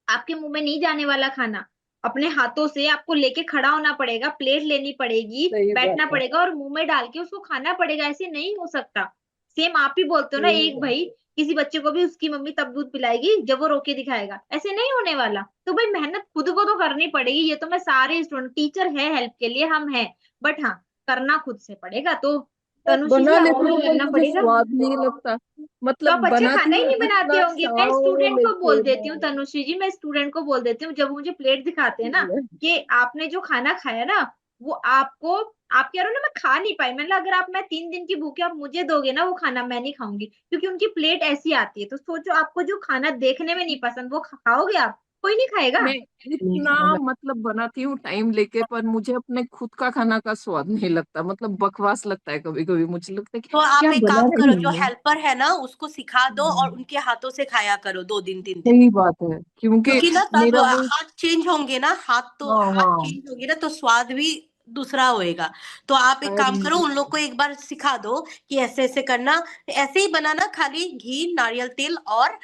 S1: आपके मुंह में नहीं जाने वाला खाना, अपने हाथों से आपको लेके खड़ा होना पड़ेगा, प्लेट लेनी पड़ेगी,
S7: सही बात
S1: बैठना
S7: है।
S1: पड़ेगा और मुंह में डाल के उसको खाना पड़ेगा, ऐसे नहीं हो सकता। सेम आप ही बोलते हो ना,
S7: सही
S1: एक
S7: बात
S1: भाई किसी बच्चे को भी उसकी मम्मी तब दूध पिलाएगी जब वो रोके दिखाएगा, ऐसे नहीं होने वाला। तो भाई मेहनत खुद को तो करनी पड़ेगी, ये तो मैं सारे स्टूडेंट, टीचर है हेल्प के लिए, हम हैं, बट हाँ, करना खुद से पड़ेगा। तो
S7: है।
S1: तनुश्री जी
S7: बना
S1: आपको
S7: लेती
S1: भी
S7: हूँ पर
S1: करना
S7: मुझे
S1: पड़ेगा।
S7: स्वाद नहीं लगता,
S1: तो
S7: मतलब
S1: आप अच्छा
S7: बनाती
S1: खाना ही
S7: हूँ
S1: नहीं बनाते
S7: इतना
S1: होंगे। मैं
S7: चाव
S1: स्टूडेंट को बोल
S7: लेके
S1: देती हूँ तनुश्री जी, मैं स्टूडेंट को बोल देती हूँ, जब मुझे प्लेट दिखाते हैं ना कि आपने जो खाना खाया ना, वो आपको, आप कह रहे हो ना मैं खा नहीं पाई, मतलब अगर आप, मैं 3 दिन की भूखी, आप मुझे दोगे ना वो खाना, मैं नहीं खाऊंगी, क्योंकि उनकी प्लेट ऐसी आती है। तो सोचो, आपको जो खाना देखने में नहीं पसंद, वो खाओगे आप? कोई नहीं खाएगा।
S7: मैं इतना मतलब बनाती हूँ टाइम लेके, पर मुझे अपने खुद का खाना का स्वाद नहीं लगता, मतलब बकवास लगता है कभी कभी, मुझे लगता है कि
S2: तो आप
S7: क्या
S2: एक
S7: बना
S2: काम करो,
S7: रही
S2: जो
S7: हूँ।
S2: हेल्पर है ना उसको सिखा दो और
S7: हम्म,
S2: उनके हाथों से खाया करो 2 दिन 3 दिन।
S7: सही बात है, क्योंकि
S2: क्योंकि ना तब
S7: मेरा वो,
S2: हाथ चेंज होंगे ना,
S7: हाँ
S2: हाथ
S7: हाँ,
S2: चेंज होंगे ना, तो स्वाद भी दूसरा होएगा। तो आप एक काम
S7: अरे
S2: करो, उन लोग को एक बार सिखा दो कि ऐसे ऐसे करना, ऐसे ही बनाना, खाली घी नारियल तेल और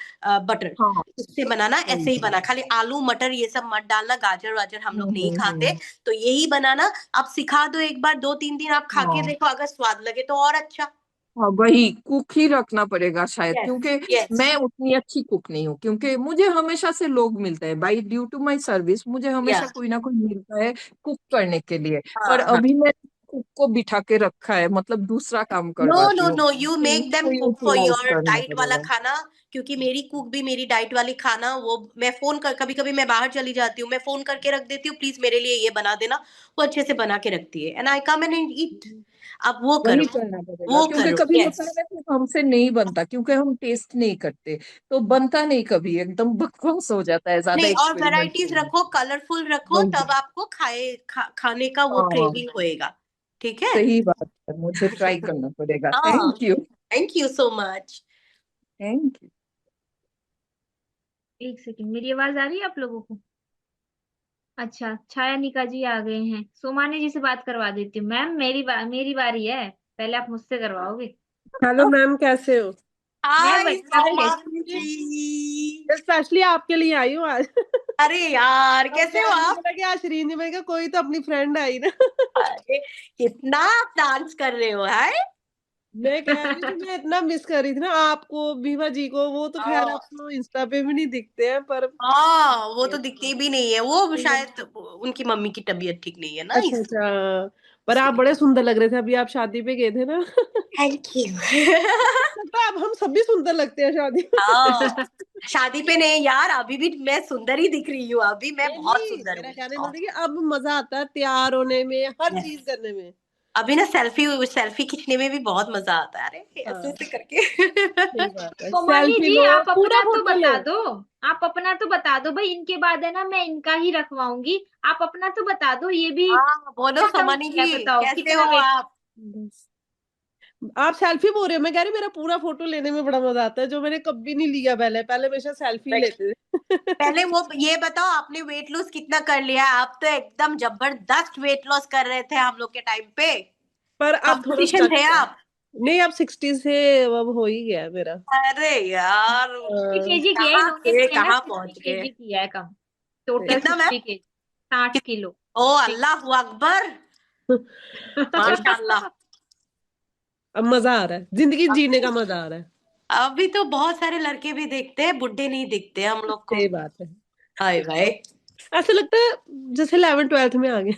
S2: बटर,
S7: हाँ
S2: इससे बनाना,
S7: सही
S2: ऐसे ही
S7: बात।
S2: बना, खाली आलू मटर ये सब मत डालना, गाजर वाजर हम लोग नहीं खाते, तो यही बनाना। आप सिखा दो एक बार, 2 3 दिन आप खा के
S7: हाँ
S2: देखो, अगर स्वाद लगे तो और अच्छा।
S7: हाँ, वही कुक ही रखना पड़ेगा शायद,
S2: यस।
S7: क्योंकि
S2: यस।
S7: मैं उतनी अच्छी कुक नहीं हूँ, क्योंकि मुझे हमेशा से लोग मिलते हैं, by due to my service मुझे
S2: या।
S7: हमेशा कोई ना कोई मिलता है कुक करने के लिए। पर
S2: हाँ हाँ।
S7: अभी मैं कुक को बिठा के रखा है, मतलब दूसरा काम
S2: नो
S7: करवाती
S2: नो
S7: हूँ,
S2: नो, यू
S7: तो
S2: मेक देम
S7: इसको
S2: कुक फॉर
S7: यूटिलाइज
S2: योर
S7: करना
S2: डाइट वाला
S7: पड़ेगा।
S2: खाना। क्योंकि मेरी कुक भी मेरी डाइट वाली खाना, वो मैं फोन कर, कभी कभी मैं बाहर चली जाती हूँ, मैं फोन करके रख देती हूँ, प्लीज मेरे लिए ये बना देना, वो अच्छे से बना के रखती है, and I come and eat. अब वो
S7: वही
S2: करो,
S7: करना पड़ेगा,
S2: वो
S7: क्योंकि
S2: करो।
S7: कभी होता
S2: यस।
S7: है ना कि हमसे नहीं बनता, क्योंकि हम टेस्ट नहीं करते, तो बनता नहीं, कभी एकदम बकवास हो जाता है ज्यादा
S2: नहीं, और
S7: एक्सपेरिमेंट
S2: वैरायटीज
S7: करने
S2: रखो, कलरफुल रखो,
S7: वही।
S2: तब आपको खाने का वो
S7: हाँ
S2: क्रेविंग होएगा। ठीक है।
S7: सही बात है, मुझे ट्राई करना पड़ेगा।
S2: हाँ।
S7: Thank you.
S2: Thank you so much.
S7: Thank you.
S1: एक सेकंड, मेरी आवाज आ रही है आप लोगों को? अच्छा, छाया निका जी आ गए हैं, सोमानी जी से बात करवा देती हूँ। मैम, मेरी बारी है, पहले आप मुझसे करवाओगे।
S8: हेलो मैम, कैसे हो?
S1: मैं
S2: हाय
S1: बढ़िया, आप
S2: सोमानी
S1: कैसे हैं?
S2: जी।
S8: स्पेशली आपके लिए आई हूँ आज।
S2: अरे यार,
S8: अब
S2: कैसे हो
S8: मैम ने
S2: आप?
S8: बोला कि आज श्रीन जी, मैंने कहा कोई तो अपनी फ्रेंड आई ना।
S2: अरे, कितना डांस कर रहे हो है।
S8: मैं कह रही हूँ कि मैं इतना मिस कर रही थी ना आपको, भीमा जी को। वो तो खैर
S2: हाँ।
S8: आप तो इंस्टा पे भी नहीं दिखते हैं, पर
S2: हाँ, वो तो दिखती भी नहीं है, वो शायद उनकी मम्मी की तबीयत ठीक नहीं है ना,
S8: अच्छा
S2: इस
S8: अच्छा। पर आप बड़े सुंदर लग रहे थे, अभी आप शादी पे गए थे ना।
S2: Thank you.
S8: लगता है अब हम सब भी सुंदर लगते हैं शादी में।
S2: हाँ, शादी पे नहीं यार, अभी भी मैं सुंदर ही दिख रही हूँ, अभी मैं
S8: नहीं
S2: बहुत
S8: नहीं,
S2: सुंदर
S8: मेरा
S2: हूँ।
S8: कहने का मतलब कि अब मजा आता है तैयार होने में, हर
S2: Yes.
S8: चीज करने में।
S2: अभी ना सेल्फी खींचने में भी बहुत मजा आता है, अरे ऐसे
S8: हाँ
S2: ऐसे करके।
S8: सही बात है,
S1: सोमानी
S8: सेल्फी
S1: जी
S8: लो,
S1: आप
S8: पूरा
S1: अपना तो
S8: फोटो लो।
S1: बता दो। आप अपना तो बता दो भाई, इनके बाद है ना मैं इनका ही रखवाऊंगी। आप अपना तो बता दो, ये भी
S2: हाँ बोलो
S1: क्या कम
S2: सोमानी
S1: किया है
S2: जी,
S1: बताओ,
S2: कैसे
S1: कितना
S2: हो
S1: वेट।
S2: आप?
S8: बस आप सेल्फी बोल रहे हो, मैं कह रही हूँ मेरा पूरा फोटो लेने में बड़ा मजा आता है, जो मैंने कभी नहीं लिया पहले। पहले हमेशा सेल्फी लेते थे।
S2: पहले वो ये बताओ, आपने वेट लॉस कितना कर लिया? आप तो एकदम जबरदस्त वेट लॉस कर रहे थे हम लोग के टाइम पे,
S8: पर अब थोड़ा
S2: कंपटीशन
S8: स्टक
S2: थे
S8: है।
S2: आप।
S8: नहीं, अब 60 से अब हो ही गया है मेरा।
S2: अरे यार,
S1: 60 kg किया है
S2: कहाँ
S1: इन्होंने
S2: से
S1: भी, है ना
S2: कहाँ
S1: 60
S2: पहुंच गए?
S1: kg किया है कम। टोटल
S2: कितना मैम?
S1: 60 kg, 60 kilo.
S2: ओ अल्लाह अकबर, माशाल्लाह।
S8: अब मजा आ रहा है, जिंदगी जीने का मजा आ रहा है।
S2: अभी तो बहुत सारे लड़के भी दिखते हैं, बुढ़े नहीं दिखते हम लोग को।
S8: सही बात है,
S2: हाय भाई।
S8: ऐसा लगता है जैसे 11th 12th में आ गए।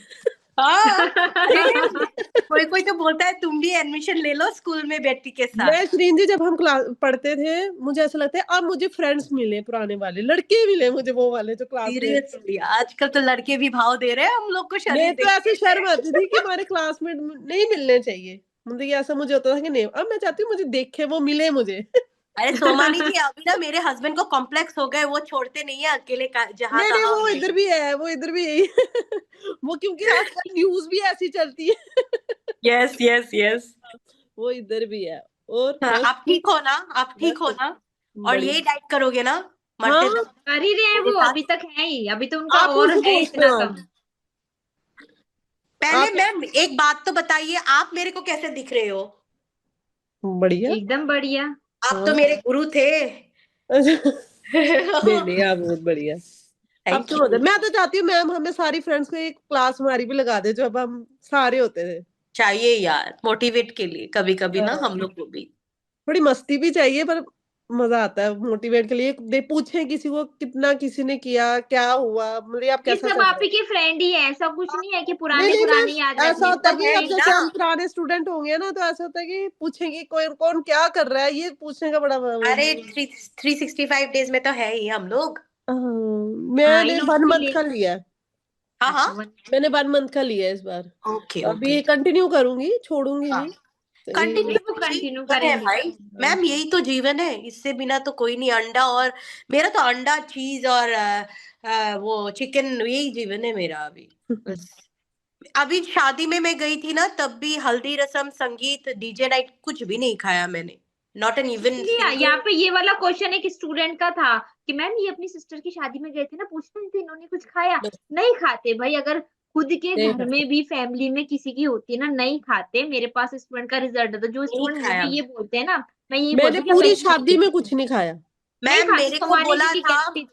S2: हाँ, अरे कोई कोई तो बोलता है तुम भी एडमिशन ले लो स्कूल में बेटी के साथ।
S8: मैं श्रीन जी, जब हम क्लास पढ़ते थे, मुझे ऐसा लगता है अब मुझे फ्रेंड्स मिले, पुराने वाले लड़के मिले मुझे, वो वाले जो क्लासमेट।
S2: सीरियसली आजकल तो लड़के भी भाव दे रहे हैं हम लोग को
S8: मैं
S2: शरीर
S8: तो
S2: देख
S8: ऐसे
S2: के।
S8: शर्म आती थी कि हमारे क्लासमेट नहीं मिलने चाहिए, मतलब ये ऐसा मुझे होता था कि नहीं, अब मैं चाहती हूँ मुझे देखे, वो मिले मुझे।
S2: अरे सोमानी जी, अभी ना मेरे हस्बैंड को कॉम्प्लेक्स हो गए, वो छोड़ते नहीं है अकेले जहां
S8: नहीं नहीं,
S2: तहां
S8: वो
S2: भी।
S8: इधर भी है, वो इधर भी है। वो क्योंकि आजकल न्यूज भी ऐसी चलती है।
S2: Yes yes yes.
S8: वो इधर भी है। और बस
S2: आप ठीक हो ना? आप ठीक हो
S8: बस
S2: ना? और
S8: बढ़िया।
S2: यही डाइट करोगे ना मरते
S8: हाँ,
S2: दम
S1: कर ही रहे हैं
S2: मेरे
S1: वो,
S2: साथ?
S1: अभी तक है ही, अभी तो उनका
S8: आप
S1: और
S8: मुझसे
S1: है
S8: पूछते
S1: इतना
S8: हो
S1: कम।
S8: अब।
S2: पहले
S8: आप
S2: मैम एक बात तो बताइए, आप मेरे को कैसे दिख रहे हो?
S8: बढ़िया।
S1: एकदम बढ़िया।
S2: आप तो
S8: हाँ।
S2: मेरे गुरु थे।
S8: नहीं नहीं, आप बहुत बढ़िया। अब
S2: थैंक
S8: तो
S2: यू।
S8: मैं तो चाहती हूँ मैम हमें सारी फ्रेंड्स को एक क्लास हमारी भी लगा दे, जो अब हम सारे होते थे।
S2: चाहिए यार, मोटिवेट के लिए कभी कभी ना
S8: हाँ,
S2: हम लोग को भी।
S8: थोड़ी मस्ती भी चाहिए, पर मजा आता है मोटिवेट के लिए। दे पूछे किसी को कितना किसी ने किया, क्या हुआ, मतलब आप
S1: ये
S8: कैसा
S1: सब
S8: चल रहा
S1: आप
S8: है।
S1: ही के फ्रेंड ही है, ऐसा कुछ नहीं है कि
S8: नहीं
S1: पुराने
S8: नहीं
S1: पुराने याद
S8: मैम, ऐसा
S1: रखने,
S8: होता है
S1: सब
S8: कि
S1: है
S8: अब
S1: ही
S8: जैसे
S1: ना।
S8: हम पुराने स्टूडेंट होंगे ना, तो ऐसा होता है कि पूछेंगे कौन कौन क्या कर रहा है, ये पूछने का बड़ा
S2: अरे 365 डेज में तो है ही हम लोग।
S8: हाँ,
S1: हाँ
S8: मैंने
S1: इन लोगों
S8: 1 मंथ
S1: के लिए।
S8: का लिया है।
S2: हाँ हाँ।
S1: अच्छा
S8: मैंने 1 मंथ का लिया है इस बार,
S2: ओके
S8: तो
S2: ओके।
S8: अभी कंटिन्यू करूंगी, छोड़ूंगी
S2: हाँ,
S8: नहीं। तो
S2: कंटिन्यू,
S1: अभी वो
S2: यही
S1: कंटिन्यू
S2: जीवन है
S1: करेंगे।
S2: भाई। मैम यही तो जीवन है, इससे बिना तो कोई नहीं। अंडा और मेरा तो अंडा चीज और वो चिकन, यही जीवन है मेरा अभी। बस अभी शादी में मैं गई थी ना, तब भी हल्दी रसम संगीत डीजे नाइट कुछ भी नहीं खाया मैंने। नॉट एन इवन
S1: इसलिए यहाँ
S2: सिंगल।
S1: पे ये वाला क्वेश्चन एक स्टूडेंट का था कि मैम ये अपनी सिस्टर की शादी में गए थे ना, पूछ रहे थे इन्होंने कुछ खाया? नहीं खाते भाई, अगर खुद के
S8: नहीं
S1: घर
S8: खाते।
S1: में भी फैमिली में किसी की होती है ना, नहीं खाते। मेरे पास स्टूडेंट का रिजल्ट था, जो
S2: नहीं
S1: स्टूडेंट मुझे
S2: खाया
S1: ये बोलते हैं ना, मैं यही
S8: मैंने
S1: बोलती हूँ कि
S8: पूरी
S1: वैसे
S8: शादी में कुछ नहीं खाया।
S1: नहीं
S2: मैम
S1: खाते।
S2: मेरे को
S1: सोमानी जी
S2: बोला
S1: की
S2: था,
S1: गारंटी।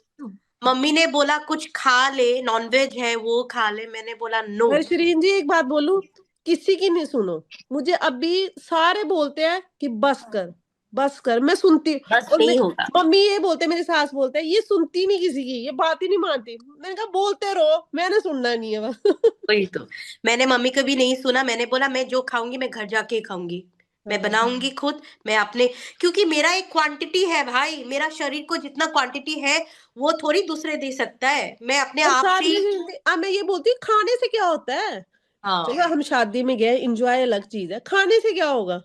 S2: मम्मी ने बोला कुछ खा ले, नॉनवेज है वो खा ले, मैंने बोला नो।
S8: पर शरीन जी एक बात बोलूं, किसी की नहीं सुनो। मुझे अभी सारे बोलते हैं कि बस कर, बस कर, मैं सुनती।
S2: बस
S8: और मैं,
S2: नहीं होगा।
S8: मम्मी ये बोलते, मेरी सास बोलते हैं ये सुनती नहीं किसी की, ये बात ही नहीं मानती। मैंने कहा बोलते रहो, मैंने सुनना नहीं है बस।
S2: वही तो, मैंने मम्मी को भी नहीं सुना। मैंने बोला मैं जो खाऊंगी मैं घर जाके ही खाऊंगी, मैं
S8: हाँ।
S2: बनाऊंगी खुद, मैं अपने। क्योंकि मेरा एक क्वांटिटी है भाई, मेरा शरीर को जितना क्वांटिटी है वो थोड़ी दूसरे दे सकता है, मैं अपने
S8: और
S2: आप से
S8: सारी
S2: ही।
S8: अब मैं ये बोलती हूँ, खाने से क्या होता है।
S2: हाँ,
S8: चलो हम शादी में गए, एंजॉय अलग चीज है, खाने से क्या होगा।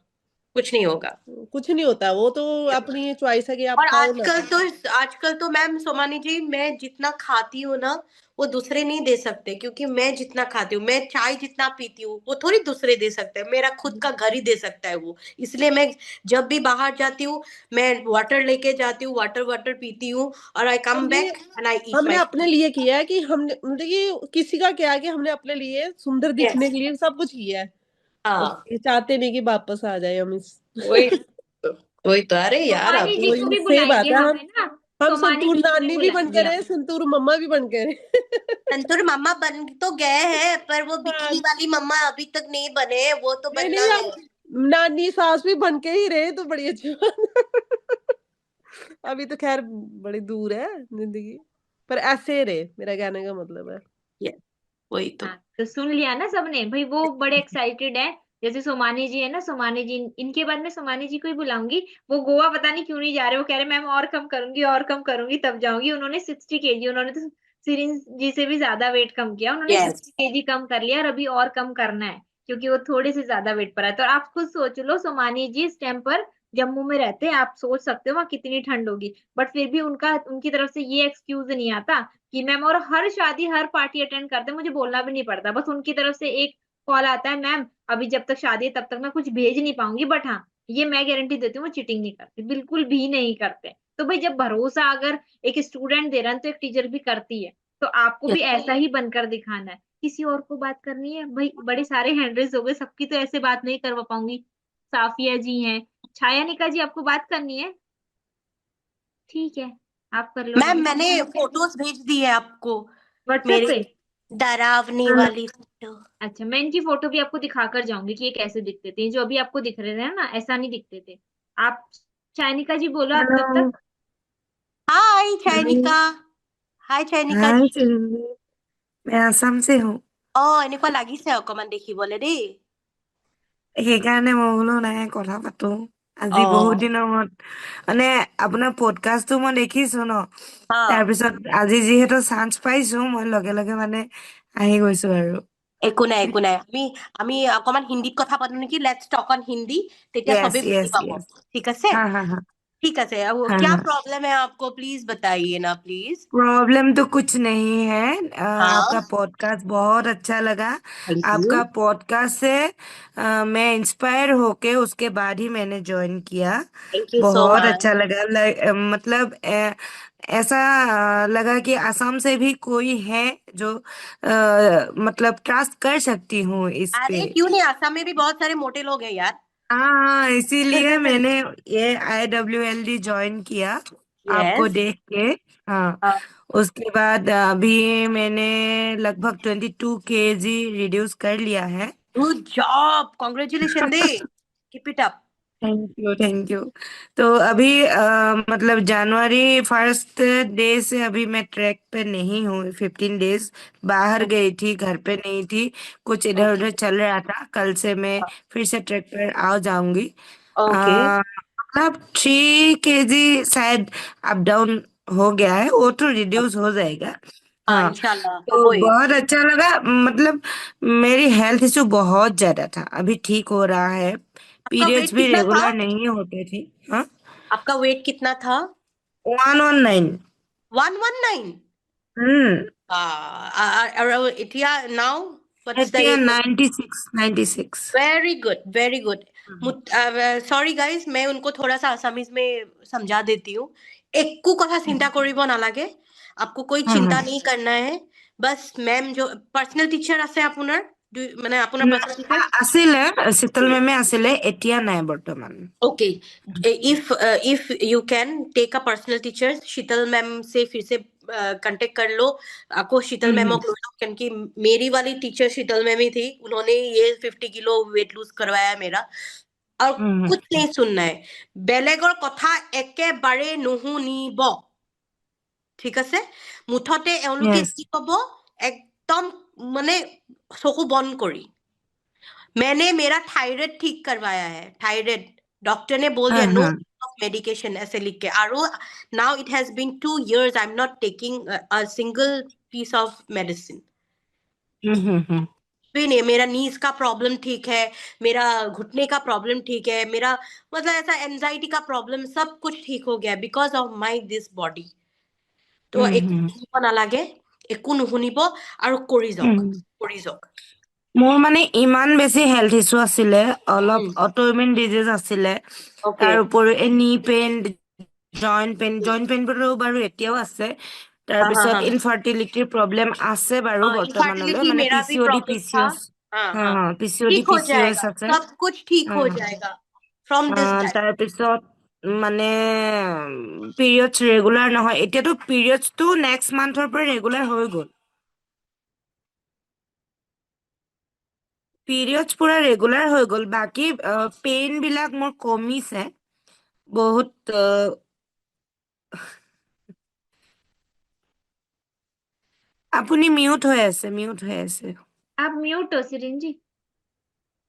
S2: कुछ नहीं होगा।
S8: कुछ नहीं होता, वो तो अपनी चॉइस है कि आप
S2: और
S8: खाओ ना खाओ।
S2: आजकल तो मैम सोमानी जी, मैं जितना खाती हूँ ना वो दूसरे नहीं दे सकते, क्योंकि मैं जितना खाती हूँ, मैं चाय जितना पीती हूँ वो थोड़ी दूसरे दे सकते हैं, मेरा खुद का घर ही दे सकता है वो। इसलिए मैं जब भी बाहर जाती हूँ, मैं वाटर लेके जाती हूँ, वाटर वाटर पीती हूँ, और आई कम
S8: और ये
S2: बैक एंड आई ईट
S8: हमने
S2: माई
S8: अपने लिए किया है कि हमने, मतलब कि किसी का क्या है कि हमने अपने लिए सुंदर
S2: फूड।
S8: दिखने के लिए सब कुछ किया है।
S2: हाँ,
S8: और ये चाहते नहीं कि वापस आ जाए हम इस।
S2: वही तो, वही तो। अरे यार
S1: सोमानी जी
S2: अभी
S1: को
S8: वही
S1: भी
S8: सही बात
S1: बुलाएंगे
S8: है।
S1: हमें ना।
S8: हम
S1: सोमानी
S8: संतूर
S1: जी को भी
S8: नानी भी बन
S1: बुलाएंगे
S8: करे,
S1: हम।
S8: संतूर मम्मा भी बन करे।
S2: संतूर मम्मा बन तो गए हैं, पर वो बिकिनी
S8: हाँ,
S2: वाली मम्मा अभी तक नहीं बने हैं, वो तो
S8: नहीं
S2: बनना
S8: नहीं,
S2: है।
S8: हम नानी सास भी बन के ही रहे तो बड़ी अच्छी बात। अभी तो खैर बड़ी दूर है जिंदगी, पर ऐसे रहे, मेरा कहने का मतलब है।
S2: Yes, वही तो।
S1: हाँ तो सुन लिया ना सबने भाई, वो बड़े एक्साइटेड है जैसे सोमानी जी है ना, सोमानी जी, इनके बाद में सोमानी जी को ही बुलाऊंगी। वो गोवा पता नहीं क्यों नहीं जा रहे, वो कह रहे मैम और कम करूंगी, और कम करूंगी तब जाऊंगी। उन्होंने 60 केजी, उन्होंने तो सिरिन जी से भी ज्यादा वेट कम किया, उन्होंने
S2: यस
S1: 60 केजी कम कर लिया, और अभी और कम करना है क्योंकि वो थोड़े से ज्यादा वेट पर है। तो आप खुद सोच लो, सोमानी जी इस टाइम पर जम्मू में रहते हैं, आप सोच सकते हो वहाँ कितनी ठंड होगी। बट फिर भी उनका, उनकी तरफ से ये एक्सक्यूज नहीं आता कि मैम, और हर शादी हर पार्टी अटेंड करते हैं, मुझे बोलना भी नहीं पड़ता, बस उनकी तरफ से एक कॉल आता है, मैम अभी जब तक शादी है तब तक मैं कुछ भेज नहीं पाऊंगी, बट हाँ ये मैं गारंटी देती हूँ वो चीटिंग नहीं करते, बिल्कुल भी नहीं करते। तो भाई जब भरोसा अगर एक स्टूडेंट दे रहा है तो एक टीचर भी करती है, तो आपको भी ऐसा ही बनकर दिखाना है। किसी और को बात करनी है भाई, बड़े सारे हैंड रेज हो गए, सबकी तो ऐसे बात नहीं करवा पाऊंगी। साफिया जी हैं, छाया निका जी, आपको बात करनी है, ठीक है, आप कर लो
S2: मैम,
S1: बात
S2: मैंने फोटोज भेज दी है आपको,
S1: व्हाट्सएप
S2: मेरी
S1: पे।
S2: डरावनी वाली फोटो।
S1: अच्छा, मैं इनकी फोटो भी आपको दिखाकर जाऊंगी कि ये कैसे दिखते थे, जो अभी आपको दिख रहे थे ना, ऐसा नहीं दिखते थे। आप चाइनिका जी बोलो आप तब
S9: हेलो।
S1: तक।
S2: हाय
S9: हाय।
S2: चैनिका। हाय चैनिका
S9: হাই
S2: जी।
S9: চিৰঞ্জী, মই আছাম চে হওঁ।
S2: অ, এনেকুৱা লাগিছে অকমান দেখিবলে দেই।
S9: সেইকাৰণে মই বোলো নাই কথা পাতো
S2: অ,
S9: আজি বহুত দিনৰ মূৰত। মানে আপোনাৰ পডকাষ্টটো মই দেখিছো ন,
S2: হা,
S9: তাৰপিছত আজি যিহেতু চান্স পাইছো মই লগে লগে মানে আহি গৈছো আৰু।
S2: একো নাই একো নাই, আমি আমি অকমান হিন্দীত কথা পাতো নেকি? লেটস টক অন হিন্दी, তেতিয়া
S9: য়েছ
S2: সবে বুজি
S9: য়েছ
S2: পাব।
S9: য়েছ।
S2: ঠিক আছে?
S9: হা হা হা
S2: ठीक है। अब
S9: হা
S2: क्या
S9: হা।
S2: प्रॉब्लम है आपको, प्लीज बताइए ना प्लीज।
S9: प्रॉब्लम तो कुछ नहीं है।
S2: हाँ,
S9: आपका पॉडकास्ट बहुत अच्छा लगा।
S2: Thank you.
S9: आपका पॉडकास्ट से मैं इंस्पायर होके उसके बाद ही मैंने ज्वाइन किया।
S2: थैंक यू सो
S9: बहुत
S2: मच।
S9: अच्छा लगा। मतलब ऐसा लगा कि असम से भी कोई है जो मतलब ट्रस्ट कर सकती हूँ इस पे।
S2: अरे क्यों नहीं, आसाम में भी बहुत सारे मोटे लोग हैं यार।
S9: हाँ हाँ, इसीलिए मैंने ये IWLD ज्वाइन किया आपको
S2: यस।
S9: देख के। हाँ, उसके बाद अभी मैंने लगभग 22 kg रिड्यूस कर लिया है।
S2: Good job, congratulation they, keep it up.
S9: Thank you thank you. तो अभी मतलब जनवरी 1 डे से अभी मैं ट्रैक पे नहीं हूँ। 15 डेज बाहर गई थी, घर पे नहीं थी, कुछ इधर उधर चल रहा था। कल से मैं फिर से ट्रैक पर आ जाऊंगी।
S2: ओके।
S9: मतलब 3 kg शायद अप डाउन हो गया है, वो तो रिड्यूस हो जाएगा।
S2: हाँ,
S9: हाँ,
S2: इंशाल्लाह
S9: तो
S2: होए।
S9: बहुत अच्छा लगा। मतलब मेरी हेल्थ इशू बहुत ज्यादा था, अभी ठीक हो रहा है।
S2: आपका
S9: पीरियड्स
S2: वेट
S9: भी
S2: कितना था?
S9: रेगुलर नहीं होते थे। हाँ,
S2: आपका वेट कितना था?
S9: 119।
S2: 119?
S9: हम्म।
S2: इटिया नाउ, व्हाट्स द
S9: एटिया
S2: age?
S9: 96 96।
S2: Very good very good. Sorry guys, मैं उनको थोड़ा सा असमीज में समझा देती हूँ। একো কথা চিন্তা কৰিব নালাগে, आपको कोई
S9: हाँ हाँ।
S2: চিন্তা नहीं करना है। बस मैम जो पर्सनल टीचर আছে আপোনাৰ, মানে আপোনাৰ पर्सनल टीचर।
S9: আছিলে, শীতল মেমে আছিলে, এতিয়া নাই বৰ্তমান।
S2: Okay. If you can take a personal teacher, Sheetal ma'am से फिर से कांटेक्ट कर लो। आपको शीतल मैम
S9: हम्म
S2: को लो, क्योंकि मेरी वाली टीचर शीतल मैम ही थी, उन्होंने ये 50 किलो वेट लूज करवाया मेरा। और
S9: हम्म
S2: कुछ नहीं सुनना है, বেলেগৰ কথা একেবাৰে নুশুনিব। ঠিক আছে? মুঠতে এওঁলোকে
S9: यस।
S2: কি কব, একদম মানে চকু বন্ধ কৰি। मैंने मेरा थायराइड ठीक करवाया है, थायराइड डॉक्टर ने बोल
S9: हाँ
S2: दिया नो
S9: हाँ।
S2: ऑफ मेडिकेशन ऐसे लिख के। और now it has been 2 years, I am not taking a single piece of medicine.
S9: Hmm.
S2: भी नहीं, मेरा नीज का प्रॉब्लम ठीक है, मेरा घुटने का प्रॉब्लम ठीक है, मेरा मतलब ऐसा एंजाइटी का प्रॉब्लम सब कुछ ठीक हो गया because of my this body. তো একো
S9: हम्म
S2: শুনিব নালাগে, একো নুশুনিব, আৰু কৰি যাওক,
S9: हम्म।
S2: কৰি যাওক।
S9: মোৰ মানে ইমান বেছি হেল্থ ইছ্যু আছিলে, অলপ
S2: উম,
S9: অট'ইমিউন ডিজিজ আছিলে।
S2: অকে।
S9: তাৰ উপৰিও এই নি পেইন, জইণ্ট পেইনবোৰো বাৰু এতিয়াও আছে।
S2: हाँ हाँ
S9: তাৰপিছত
S2: हाँ।
S9: ইনফাৰ্টিলিটিৰ প্ৰব্লেম আছে বাৰু বৰ্তমানলৈ,
S2: इनफर्टिलिटी
S9: মানে
S2: मेरा भी
S9: PCOD
S2: प्रॉब्लम था।
S9: PCOS।
S2: हाँ
S9: হা
S2: हाँ।
S9: হা, PCOD
S2: ठीक हो
S9: PCOS
S2: जाएगा,
S9: আছে।
S2: सब कुछ ठीक
S9: হা
S2: हो जाएगा फ्रॉम दिस टाइम।
S9: তাৰপিছত মানে পিৰিয়ডছ ৰেগুলাৰ নহয়, এতিয়াতো পিৰিয়ডছটো নেক্সট মান্থৰ পৰা ৰেগুলাৰ হৈ গ'ল। পিৰিয়ডছ পুৰা ৰেগুলাৰ হৈ গ'ল, বাকী পেইন বিলাক মোৰ কমিছে বহুত। আপুনি মিউট হৈ আছে, মিউট হৈ আছে।
S1: आप म्यूट हो सिरिन जी।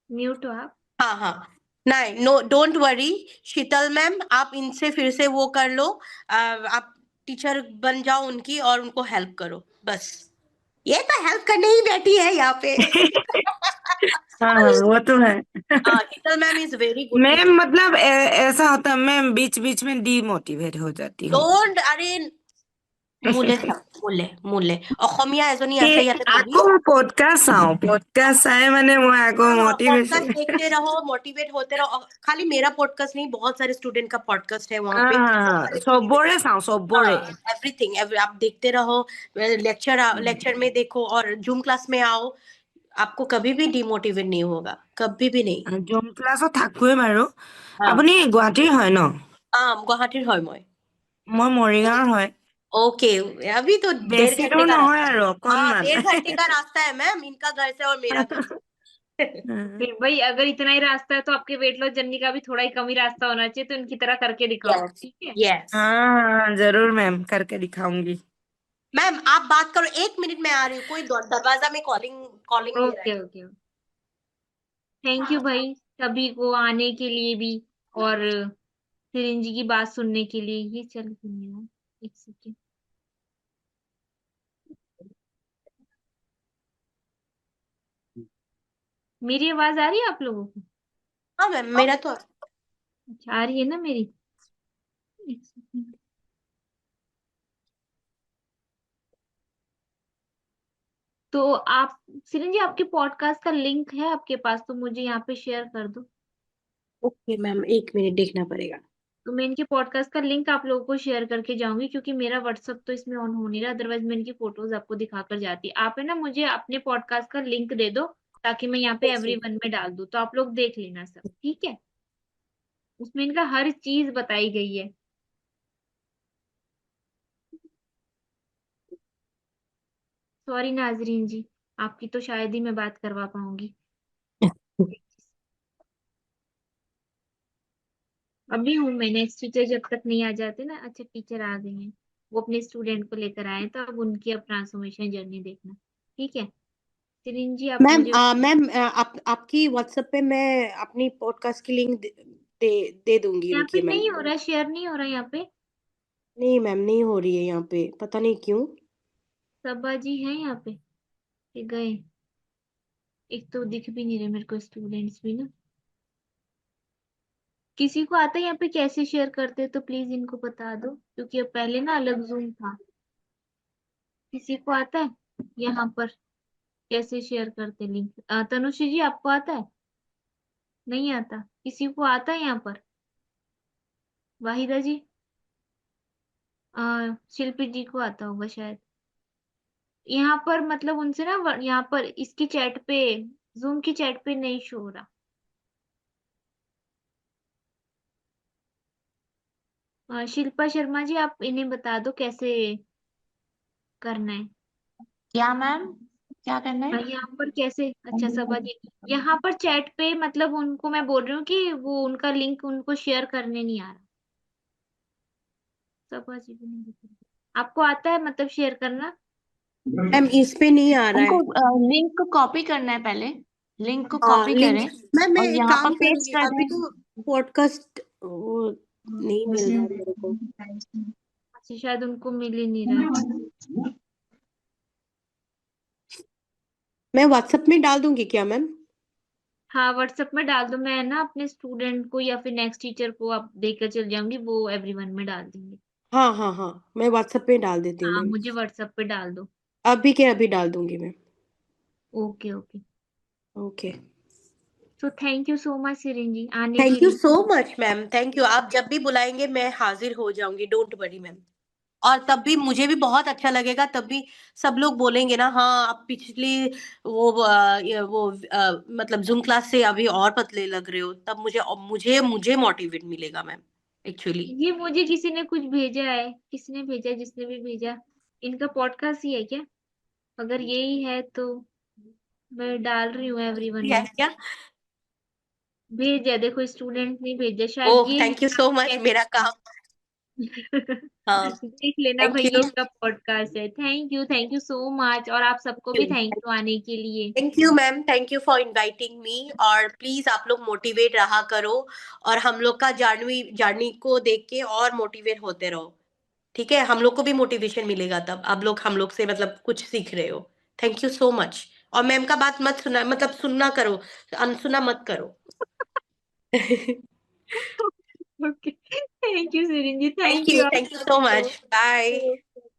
S1: म्यूट हो आप।
S2: हाँ हाँ, नहीं, no, don't worry Sheetal ma'am, आप इनसे फिर से वो कर लो, आप टीचर बन जाओ उनकी और उनको हेल्प करो बस। ये तो हेल्प करने ही बैठी है यहाँ पे।
S9: हाँ वो तो है।
S2: Sheetal ma'am is very good
S9: ma'am
S2: teacher.
S9: मतलब ऐसा होता है, मैं बीच बीच में डिमोटिवेट हो जाती हूँ।
S2: डोंट, अरे মোলে থাক, মোলে অসমীয়া এজনী
S9: তে
S2: আছে ইয়াতে পঢ়ি।
S9: আকৌ পডকাষ্ট চাই মানে মই আকৌ মোটিভেशन।
S2: पॉडकास्ट देखते रहो, मोटिवेट होते रहो। खाली मेरा पॉडकास्ट नहीं, बहुत सारे स्टूडेंट का पॉडकास्ट है वहाँ पे, बहुत सारे
S9: চবৰে চাওঁ, চবৰে।
S2: एवरीथिंग आप देखते रहो। लेक्चर में देखो और जूम क्लास में आओ, आपको कभी भी डिमोटिवेट नहीं होगा, कभी भी नहीं।
S9: জুম ক্লাছত থাকোৱে বাৰু।
S2: हाँ
S9: আপুনি গুৱাহাটীৰ হয় ন?
S2: गुवाहाटीर হয় মই।
S9: মই मरिगाঁৱৰ হয়।
S2: ओके, अभी तो डेढ़
S9: বেছি
S2: घंटे
S9: দূৰ
S2: का
S9: নহয়
S2: रास्ता है।
S9: আৰু
S2: हाँ,
S9: অকণমান।
S2: 1.5 घंटे का रास्ता है मैम, इनका घर से और मेरा घर से।
S1: फिर भाई अगर इतना ही रास्ता है तो आपके वेट लॉस जर्नी का भी थोड़ा ही कम ही रास्ता होना चाहिए, तो इनकी तरह करके दिखाओ आप,
S2: यस
S1: ठीक है।
S2: यस।
S9: हाँ जरूर मैम, करके दिखाऊंगी।
S2: मैम आप बात करो, 1 मिनट में आ रही हूँ, कोई दरवाजा में कॉलिंग कॉलिंग दे रहा
S1: ओके
S2: है।
S1: ओके। थैंक यू भाई सभी को आने के लिए भी, और सिरिंज जी की बात सुनने के लिए। ये चल क्यों नहीं रहा? एक सेकेंड। मेरी आवाज आ रही है आप लोगों को?
S2: हाँ मैम, मेरा तो
S1: अच्छा, आ रही है ना मेरी? एक सेकेंड। तो आप सिरिंज जी, आपके पॉडकास्ट का लिंक है आपके पास तो मुझे यहाँ पे शेयर कर दो।
S2: ओके मैम, 1 मिनट देखना पड़ेगा।
S1: तो मैं इनके पॉडकास्ट का लिंक आप लोगों को शेयर करके जाऊंगी, क्योंकि मेरा व्हाट्सअप तो इसमें ऑन हो नहीं रहा, अदरवाइज मैं इनकी फोटोज आपको दिखाकर जाती। आप है ना मुझे अपने पॉडकास्ट का लिंक दे दो, ताकि मैं यहाँ पे
S2: यस
S1: एवरीवन में डाल दूँ, तो आप लोग देख लेना सब, ठीक है। उसमें इनका हर चीज बताई गई है। सॉरी नाजरीन जी, आपकी तो शायद ही मैं बात करवा पाऊंगी। अभी हूँ मैं, नेक्स्ट टीचर जब तक नहीं आ जाते ना। अच्छा, टीचर आ गई हैं, वो अपने स्टूडेंट को लेकर आए हैं, तो अब उनकी अब ट्रांसफॉर्मेशन जर्नी देखना, ठीक है। सिरिन जी आप
S2: मैम,
S1: मुझे
S2: मैम आपकी व्हाट्सएप पे मैं अपनी पॉडकास्ट की लिंक दे दूंगी
S1: यहाँ
S2: उनकी
S1: पे
S2: मैम।
S1: नहीं हो रहा, शेयर नहीं हो रहा यहाँ पे।
S2: नहीं मैम, नहीं हो रही है यहाँ पे, पता नहीं क्यों।
S1: सबा जी हैं यहाँ पे, ये गए। एक तो दिख भी नहीं रहे मेरे को स्टूडेंट्स भी ना। किसी को आता है यहाँ पे कैसे शेयर करते हैं तो प्लीज इनको बता दो, क्योंकि अब पहले ना अलग जूम था। किसी को आता है यहाँ पर कैसे शेयर करते लिंक? तनुश्री जी आपको आता है? नहीं आता। किसी को आता है यहाँ पर? वाहिदा जी, शिल्पी जी को आता होगा शायद। यहाँ पर मतलब उनसे ना यहाँ पर इसकी चैट पे, जूम की चैट पे नहीं शो हो रहा। शिल्पा शर्मा जी, आप इन्हें बता दो कैसे करना है।
S6: क्या मैम, क्या करना है?
S1: यहाँ पर कैसे, अच्छा सबा जी, यहाँ पर चैट पे मतलब उनको मैं बोल रही हूँ कि वो उनका लिंक उनको शेयर करने नहीं आ रहा। सबा जी भी नहीं दिख रही। आपको आता है मतलब शेयर करना?
S2: मैम इस पे नहीं आ रहा
S6: हमको
S2: है।
S6: लिंक को कॉपी करना है पहले। लिंक को
S2: हाँ
S6: कॉपी
S2: लिंक,
S6: करें
S2: मैम मैं
S6: और
S2: एक
S6: यहाँ पर
S2: काम
S6: पेस्ट
S2: करूंगी,
S6: कर
S2: अभी
S6: दें।
S2: तो पॉडकास्ट वो नहीं मिल रहा मेरे को।
S1: अच्छा, शायद उनको मिल ही नहीं रहा है।
S2: मैं व्हाट्सएप में डाल दूंगी क्या मैम?
S1: हाँ, व्हाट्सएप में डाल दो, मैं ना अपने स्टूडेंट को या फिर नेक्स्ट टीचर को आप देकर चल जाऊंगी, वो एवरीवन में डाल देंगे।
S2: हाँ हाँ हाँ, मैं व्हाट्सएप में डाल देती हूँ
S1: हाँ,
S2: मैम।
S1: मुझे व्हाट्सएप पे डाल दो।
S2: अभी के अभी डाल दूंगी ma'am.
S1: Okay okay.
S2: Okay,
S1: so thank you so much Sirin ji आने के
S2: थैंक यू
S1: लिए।
S2: So much ma'am, thank you. आप जब भी बुलाएंगे मैं हाजिर हो जाऊंगी, डोंट वरी मैम। और तब भी मुझे भी बहुत अच्छा लगेगा, तब भी सब लोग बोलेंगे ना, हाँ आप पिछली मतलब जूम क्लास से अभी और पतले लग रहे हो, तब मुझे मुझे मुझे मोटिवेट मिलेगा मैम, एक्चुअली।
S1: ये मुझे किसी ने कुछ भेजा है, किसने भेजा, जिसने भी भेजा, इनका पॉडकास्ट ही है क्या? अगर यही है तो मैं डाल रही हूँ एवरीवन
S2: है
S1: में।
S2: क्या?
S1: भेजा, देखो स्टूडेंट ने भेजा, शायद
S2: ओह
S1: ये
S2: थैंक यू सो मच,
S1: कैसे,
S2: मेरा काम। हाँ,
S1: देख लेना
S2: थैंक
S1: भाई, ये
S2: यू।
S1: इसका पॉडकास्ट है। थैंक यू सो मच, और आप सबको भी थैंक यू आने के लिए।
S2: Thank you ma'am, thank you for inviting me. और प्लीज आप लोग मोटिवेट रहा करो, और हम लोग का जर्नी जर्नी को देख के और मोटिवेट होते रहो। ठीक है, हम लोग को भी मोटिवेशन मिलेगा तब आप लोग हम लोग से मतलब कुछ सीख रहे हो। Thank you so much. और मैम का बात मत सुना, मतलब सुनना करो, अनसुना मत करो।
S1: Okay, thank you Sirinji, thank you
S2: thank you so
S1: आप
S2: मच, बाय।